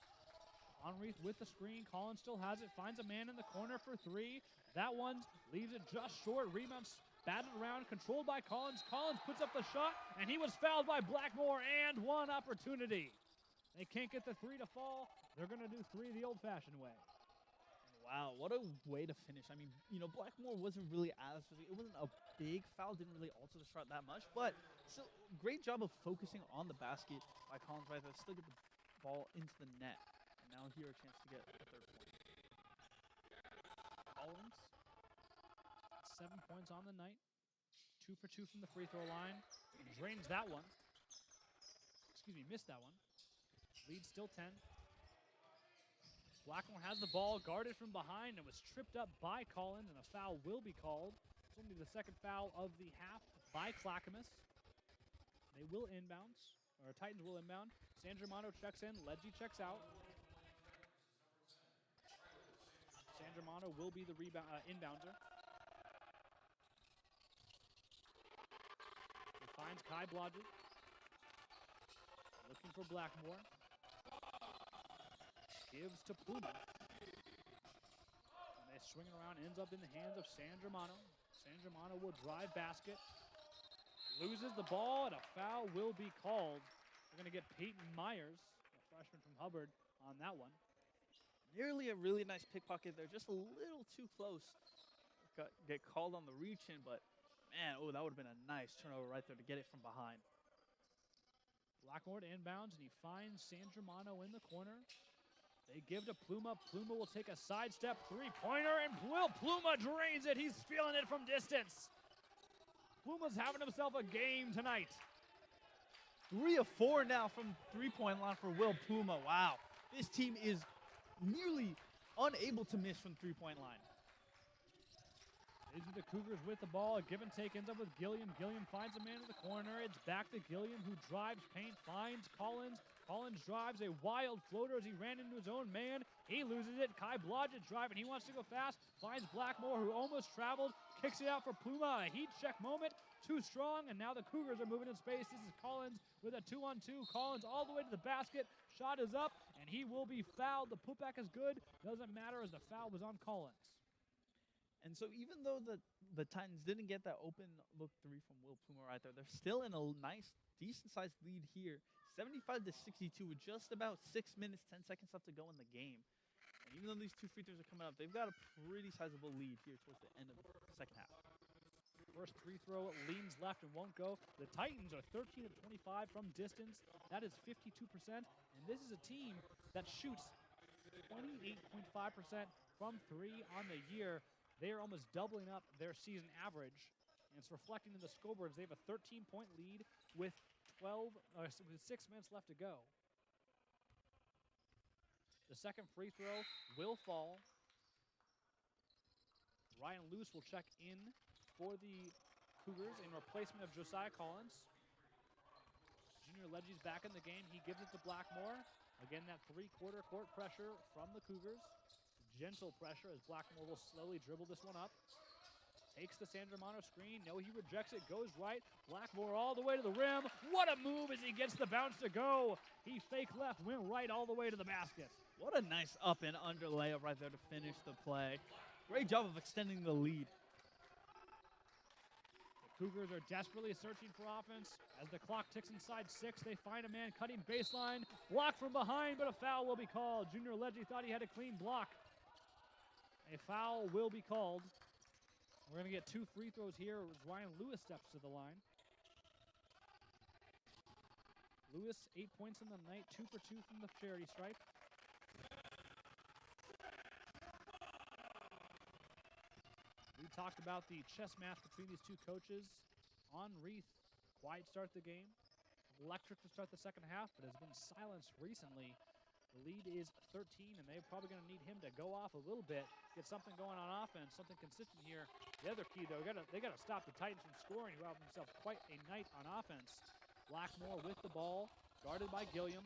Henri with the screen. Collins still has it. Finds a man in the corner for 3. That one leaves it just short. Rebound batted around. Controlled by Collins. Collins puts up the shot, and he was fouled by Blackmore, and one opportunity. They can't get the 3 to fall. They're going to do 3 the old-fashioned way. And Wow, what a way to finish. I mean, Blackmore wasn't really as, it wasn't a big foul, didn't really alter the shot that much, but still, great job of focusing on the basket by Collins right there. Still get the ball into the net. And now here a chance to get a third point. Collins, 7 points on the night. 2 for 2 from the free throw line. Drains that one. Excuse me, missed that one. Lead still 10. Blackmore has the ball, guarded from behind, and was tripped up by Collins, and a foul will be called. It's only the second foul of the half by Clackamas. They will inbound, or Titans will inbound. San Germano checks in, Leggy checks out. San Germano will be the inbounder. He finds Kai Blodgett. Looking for Blackmore. Gives to Pluma. And they swing it around, ends up in the hands of San Germano. San Germano will drive basket. Loses the ball, and a foul will be called. We're going to get Peyton Myers, a freshman from Hubbard, on that one. Nearly a really nice pickpocket there, just a little too close. Get called on the reach-in, but man, that would have been a nice turnover right there to get it from behind. Blackmore to inbounds, and he finds San Germano in the corner. They give to Pluma. Pluma will take a sidestep three-pointer, and Will Pluma drains it. He's feeling it from distance. Pluma's having himself a game tonight. 3 of 4 now from three-point line for Will Pluma. Wow. This team is nearly unable to miss from three-point line. These are the Cougars with the ball. A give and take ends up with Gilliam. Gilliam finds a man in the corner. It's back to Gilliam, who drives paint, finds Collins. Collins drives a wild floater as he ran into his own man. He loses it. Kai Blodgett driving. He wants to go fast. Finds Blackmore, who almost traveled. Kicks it out for Pluma. A heat check moment. Too strong, and now the Cougars are moving in space. This is Collins with a 2-on-2. Collins all the way to the basket. Shot is up, and he will be fouled. The putback is good. Doesn't matter as the foul was on Collins. And so even though the Titans didn't get that open look three from Will Pluma right there, they're still in a nice, decent-sized lead here. 75-62 with just about 6 minutes, 10 seconds left to go in the game. And even though these two free throws are coming up, they've got a pretty sizable lead here towards the end of the second half. First free throw leans left and won't go. The Titans are 13 of 25 from distance. That is 52%. And this is a team that shoots 28.5% from three on the year. They are almost doubling up their season average. And it's reflecting in the scoreboards. They have a 13-point lead with 6 minutes left to go. The second free throw will fall. Ryan Luce will check in for the Cougars in replacement of Josiah Collins. Junior Leggy's back in the game. He gives it to Blackmore. Again, that three-quarter court pressure from the Cougars. Gentle pressure as Blackmore will slowly dribble this one up. Takes the San Germano screen. No, he rejects it. Goes right. Blackmore all the way to the rim. What a move as he gets the bounce to go. He fake left, went right all the way to the basket. What a nice up and under layup right there to finish the play. Great job of extending the lead. The Cougars are desperately searching for offense. As the clock ticks inside 6, they find a man cutting baseline. Blocked from behind, but a foul will be called. Junior Leggy thought he had a clean block. A foul will be called. We're going to get 2 free throws here as Ryan Lewis steps to the line. Lewis, 8 points in the night, 2 for 2 from the charity stripe. We talked about the chess match between these two coaches. On Reith, quiet start the game. Electric to start the second half, but has been silenced recently. The lead is 13, and they're probably going to need him to go off a little bit, get something going on offense, something consistent here. The other key, though, they got to stop the Titans from scoring, who have themselves quite a night on offense. Blackmore with the ball, guarded by Gilliam.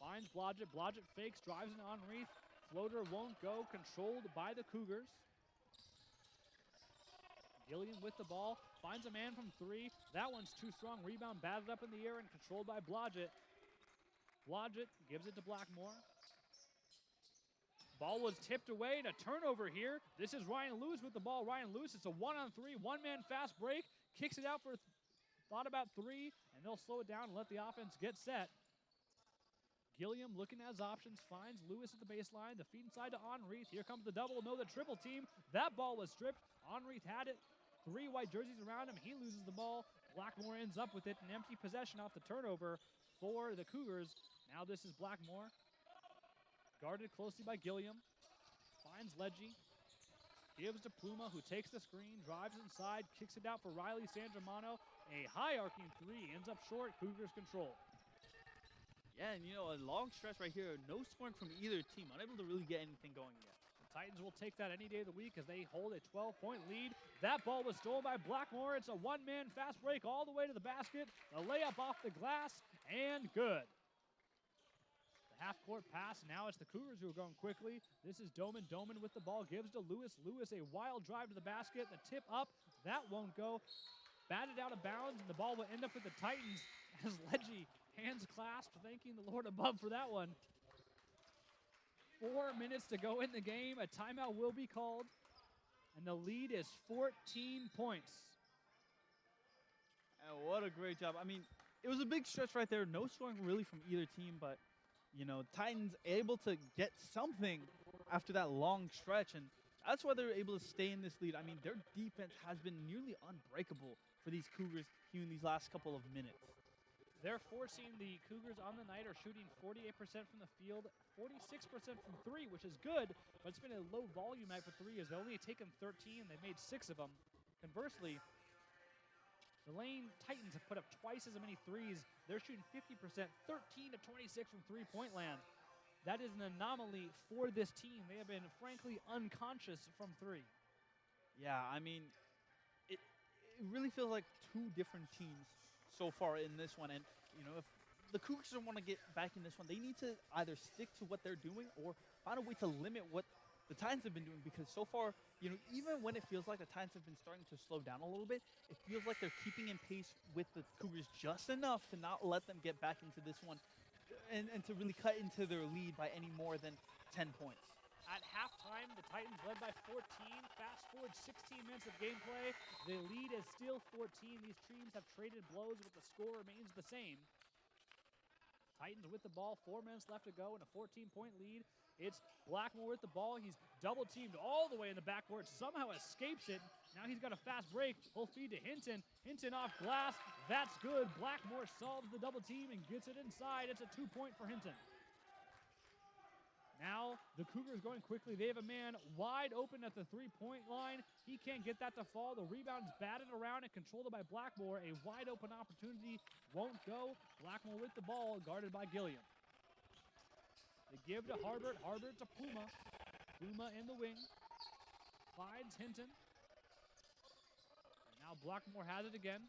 Finds Blodgett. Blodgett fakes, drives it on Reith. Floater won't go, controlled by the Cougars. Gilliam with the ball, finds a man from 3. That one's too strong. Rebound batted up in the air and controlled by Blodgett. Blodgett gives it to Blackmore. Ball was tipped away and a turnover here. This is Ryan Lewis with the ball. Ryan Lewis, it's a 1-on-3, one-man fast break. Kicks it out for thought about 3, and they'll slow it down and let the offense get set. Gilliam looking at his options, finds Lewis at the baseline. The feed inside to Enrieth. Here comes the double. No, the triple team. That ball was stripped. Enrieth had it. 3 white jerseys around him. He loses the ball. Blackmore ends up with it. An empty possession off the turnover for the Cougars. Now this is Blackmore. Guarded closely by Gilliam. Finds Leggy. Gives to Pluma, who takes the screen, drives inside, kicks it out for Riley San Germano. A high arcing three, ends up short. Cougars control. Yeah, and you know, a long stretch right here. No scoring from either team. Unable to really get anything going yet. The Titans will take that any day of the week as they hold a 12-point lead. That ball was stolen by Blackmore. It's a one-man fast break all the way to the basket. The layup off the glass, and good. The half-court pass. Now it's the Cougars who are going quickly. This is Doman. Doman with the ball. Gives to Lewis. Lewis, a wild drive to the basket. The tip up. That won't go. Batted out of bounds, and the ball will end up with the Titans as Leggy, hands clasped, thanking the Lord above for that one. 4 minutes to go in the game. A timeout will be called, and the lead is 14 points. And what a great job. I mean, it was a big stretch right there. No scoring really from either team, but, you know, Titans able to get something after that long stretch, and that's why they're able to stay in this lead. I mean, their defense has been nearly unbreakable for these Cougars here in these last couple of minutes. They're forcing the Cougars on the night are shooting 48% from the field, 46% from three, which is good, but it's been a low volume night for three as they only taken 13. They've made 6 of them. Conversely, the Lane Titans have put up twice as many threes. They're shooting 50%, 13 to 26 from three-point land. That is an anomaly for this team. They have been, frankly, unconscious from three. Yeah, I mean, it really feels like 2 different teams so far in this one. And, you know, if the Cougars want to get back in this one, they need to either stick to what they're doing or find a way to limit what the Titans have been doing. Because so far, you know, even when it feels like the Titans have been starting to slow down a little bit, it feels like they're keeping in pace with the Cougars just enough to not let them get back into this one and to really cut into their lead by any more than 10 points. At halftime, the Titans led by 14. Fast forward 16 minutes of gameplay. The lead is still 14. These teams have traded blows, but the score remains the same. Titans with the ball, 4 minutes left to go, and a 14-point lead. It's Blackmore with the ball. He's double-teamed all the way in the backcourt, somehow escapes it. Now he's got a fast break. He'll feed to Hinton. Hinton off glass. That's good. Blackmore solves the double team and gets it inside. It's a 2-point for Hinton. Now the Cougars going quickly. They have a man wide open at the three-point line. He can't get that to fall. The rebound is batted around and controlled by Blackmore. A wide open opportunity won't go. Blackmore with the ball, guarded by Gilliam. They give to Harbert. Harbert to Pluma. Pluma in the wing. Finds Hinton. And now Blackmore has it again.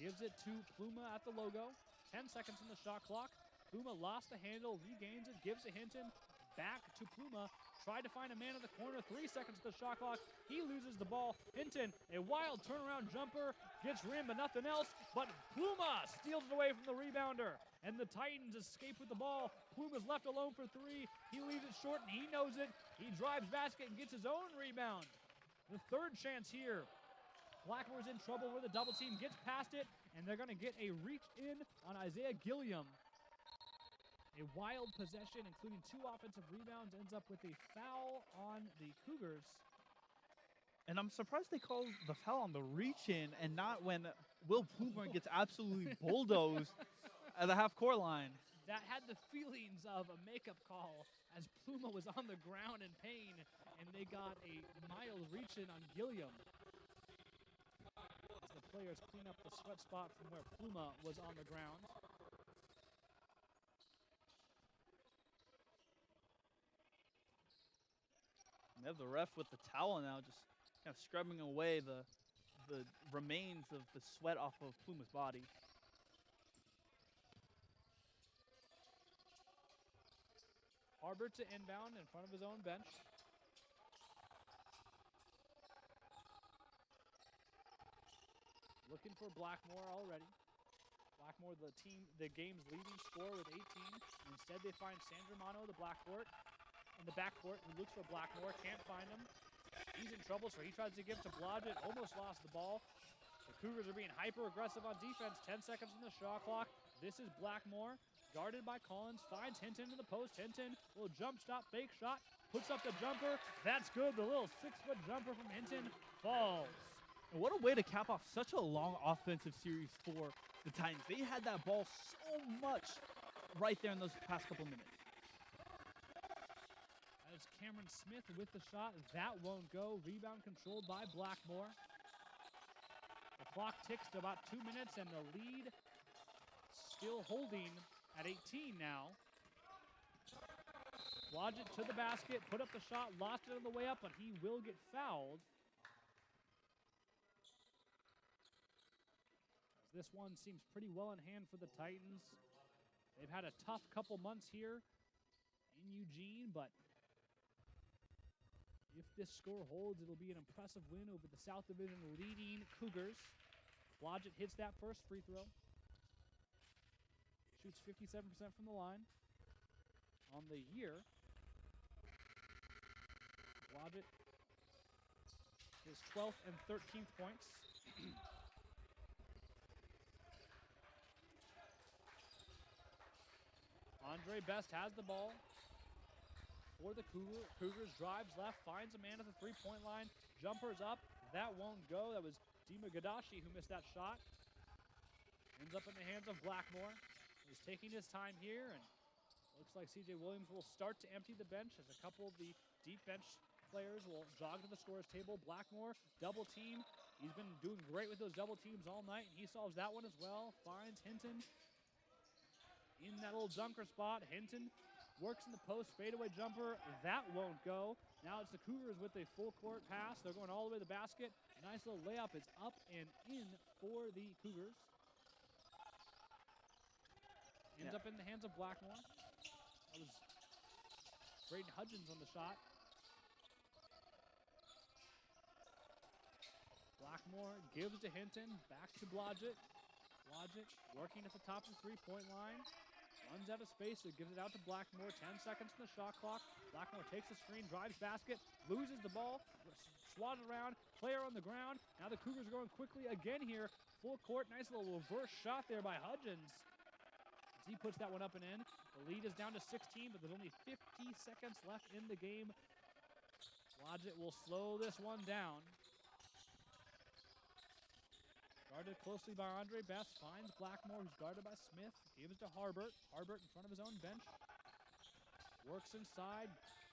Gives it to Pluma at the logo. 10 seconds on the shot clock. Pluma lost the handle, regains it, gives to Hinton. Back to Pluma. Tried to find a man in the corner. 3 seconds to the shot clock. He loses the ball. Hinton, a wild turnaround jumper. Gets rimmed, but nothing else. But Pluma steals it away from the rebounder. And the Titans escape with the ball. Pluma's left alone for 3. He leaves it short, and he knows it. He drives basket and gets his own rebound. The third chance here. Blackmore's in trouble where the double team gets past it, and they're going to get a reach in on Isaiah Gilliam. A wild possession, including 2 offensive rebounds, ends up with a foul on the Cougars. And I'm surprised they called the foul on the reach-in and not when Will Pluma gets absolutely bulldozed at the half-court line. That had the feelings of a makeup call as Pluma was on the ground in pain, and they got a mild reach-in on Gilliam. As the players clean up the sweat spot from where Pluma was on the ground. We have the ref with the towel now, just kind of scrubbing away the remains of the sweat off of Pluma's body. Harbert to inbound in front of his own bench. Looking for Blackmore already. Blackmore, the game's leading scorer with 18. Instead, they find San Germano, the in the backcourt, who looks for Blackmore, can't find him. He's in trouble, so he tries to give to Blodgett, almost lost the ball. The Cougars are being hyper-aggressive on defense. 10 seconds on the shot clock. This is Blackmore, guarded by Collins, finds Hinton in the post. Hinton will jump stop, fake shot, puts up the jumper. That's good. The little 6-foot jumper from Hinton falls. And what a way to cap off such a long offensive series for the Titans. They had that ball so much right there in those past couple minutes. As Cameron Smith with the shot, that won't go. Rebound controlled by Blackmore. The clock ticks to about 2 minutes, and the lead still holding at 18 now. Blodgett to the basket, put up the shot, lost it on the way up, but he will get fouled. As this one seems pretty well in hand for the Titans. They've had a tough couple months here in Eugene, but if this score holds, it'll be an impressive win over the South Division leading Cougars. Blodgett hits that first free throw. Shoots 57% from the line. On the year, Blodgett, his 12th and 13th points. Andre Best has the ball for the Cougars. Drives left, finds a man at the three-point line. Jumpers up. That won't go. That was Dima Gadashi who missed that shot. Ends up in the hands of Blackmore. He's taking his time here, and looks like C.J. Williams will start to empty the bench as a couple of the deep bench players will jog to the scorer's table. Blackmore, double team. He's been doing great with those double teams all night, and he solves that one as well. Finds Hinton in that little dunker spot. Hinton works in the post, fadeaway jumper. That won't go. Now it's the Cougars with a full court pass. They're going all the way to the basket. Nice little layup. It's up and in for the Cougars. Ends up in the hands of Blackmore. That was Braden Hudgens on the shot. Blackmore gives to Hinton. Back to Blodgett. Blodgett working at the top of the three-point line. Runs out of space, so gives it out to Blackmore. 10 seconds on the shot clock. Blackmore takes the screen, drives basket, loses the ball, swats around, player on the ground. Now the Cougars are going quickly again here. Full court, nice little reverse shot there by Hudgens. As he puts that one up and in. The lead is down to 16, but there's only 50 seconds left in the game. Blodgett will slow this one down. Guarded closely by Andre Best, finds Blackmore, who's guarded by Smith, gives to Harbert. Harbert in front of his own bench. Works inside,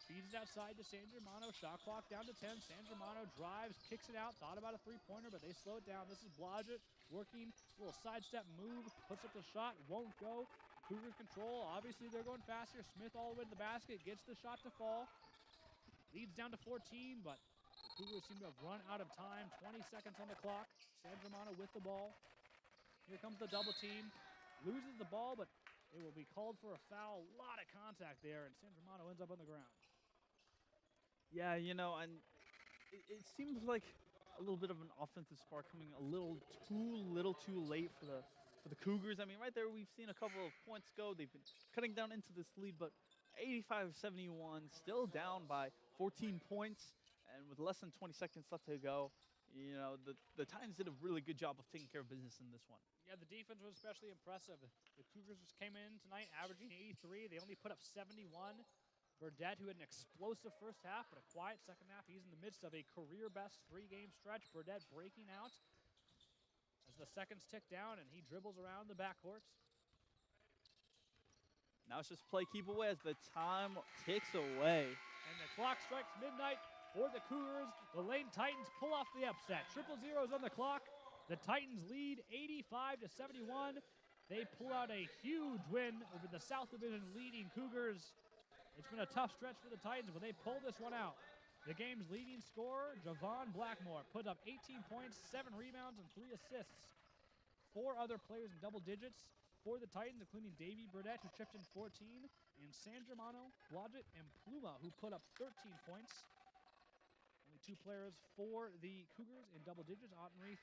feeds it outside to San Germano. Shot clock down to 10. San Germano drives, kicks it out, thought about a three-pointer, but they slow it down. This is Blodgett working, little sidestep move, puts up the shot, won't go. Cougars control, obviously they're going faster. Smith all the way to the basket, gets the shot to fall. Leads down to 14, but the Cougars seem to have run out of time. 20 seconds on the clock. San Germano with the ball. Here comes the double team. Loses the ball, but it will be called for a foul. A lot of contact there, and San Germano ends up on the ground. Yeah, you know, and it seems like a little bit of an offensive spark coming a little too late for the Cougars. I mean, right there we've seen a couple of points go. They've been cutting down into this lead, but 85-71, still down by 14 points, and with less than 20 seconds left to go. You know, the Titans did a really good job of taking care of business in this one. Yeah, the defense was especially impressive. The Cougars just came in tonight averaging 83. They only put up 71. Burdett, who had an explosive first half, but a quiet second half. He's in the midst of a career-best three-game stretch. Burdett breaking out as the seconds tick down, and he dribbles around the backcourts. Now it's just play keep away as the time ticks away. And the clock strikes midnight for the Cougars. The Lane Titans pull off the upset. 0-0 on the clock. The Titans lead 85-71. They pull out a huge win over the South Division leading Cougars. It's been a tough stretch for the Titans, but they pull this one out. The game's leading scorer, Javon Blackmore, put up 18 points, 7 rebounds, and 3 assists. 4 other players in double digits for the Titans, including Davey Burdett, who chipped in 14, and San Germano, Blodgett, and Pluma, who put up 13 points. Only 2 players for the Cougars in double digits, Onreith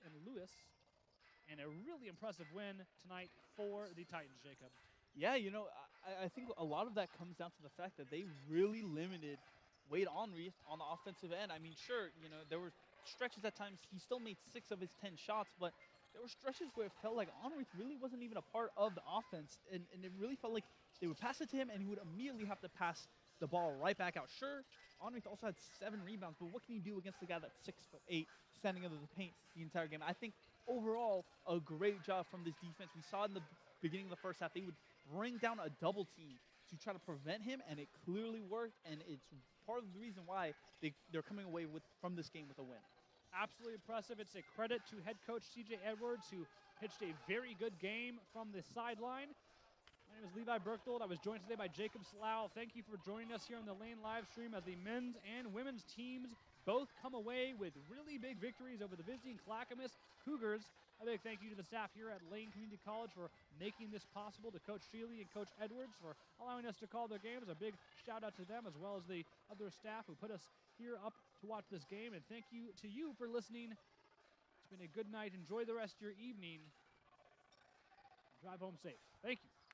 and Lewis. And a really impressive win tonight for the Titans, Jacob. Yeah, you know, I think a lot of that comes down to the fact that they really limited Wade Onreith on the offensive end. I mean, sure, you know, there were stretches at times he still made 6 of his 10 shots, but there were stretches where it felt like Henri really wasn't even a part of the offense, and it really felt like they would pass it to him, and he would immediately have to pass the ball right back out. Sure, Henri also had 7 rebounds, but what can you do against a guy that's 6'8", standing under the paint the entire game? I think overall, a great job from this defense. We saw in the beginning of the first half, they would bring down a double team to try to prevent him, and it clearly worked, and it's part of the reason why they're coming away from this game with a win. Absolutely impressive. It's a credit to head coach C.J. Edwards, who pitched a very good game from the sideline. My name is Levi Berchtold. I was joined today by Jacob Slough. Thank you for joining us here on the Lane live stream as the men's and women's teams both come away with really big victories over the visiting Clackamas Cougars. A big thank you to the staff here at Lane Community College for making this possible, to Coach Shealy and Coach Edwards for allowing us to call their games. A big shout out to them, as well as the other staff who put us here up to watch this game. And thank you to you for listening. It's been a good night. Enjoy the rest of your evening. Drive home safe. Thank you.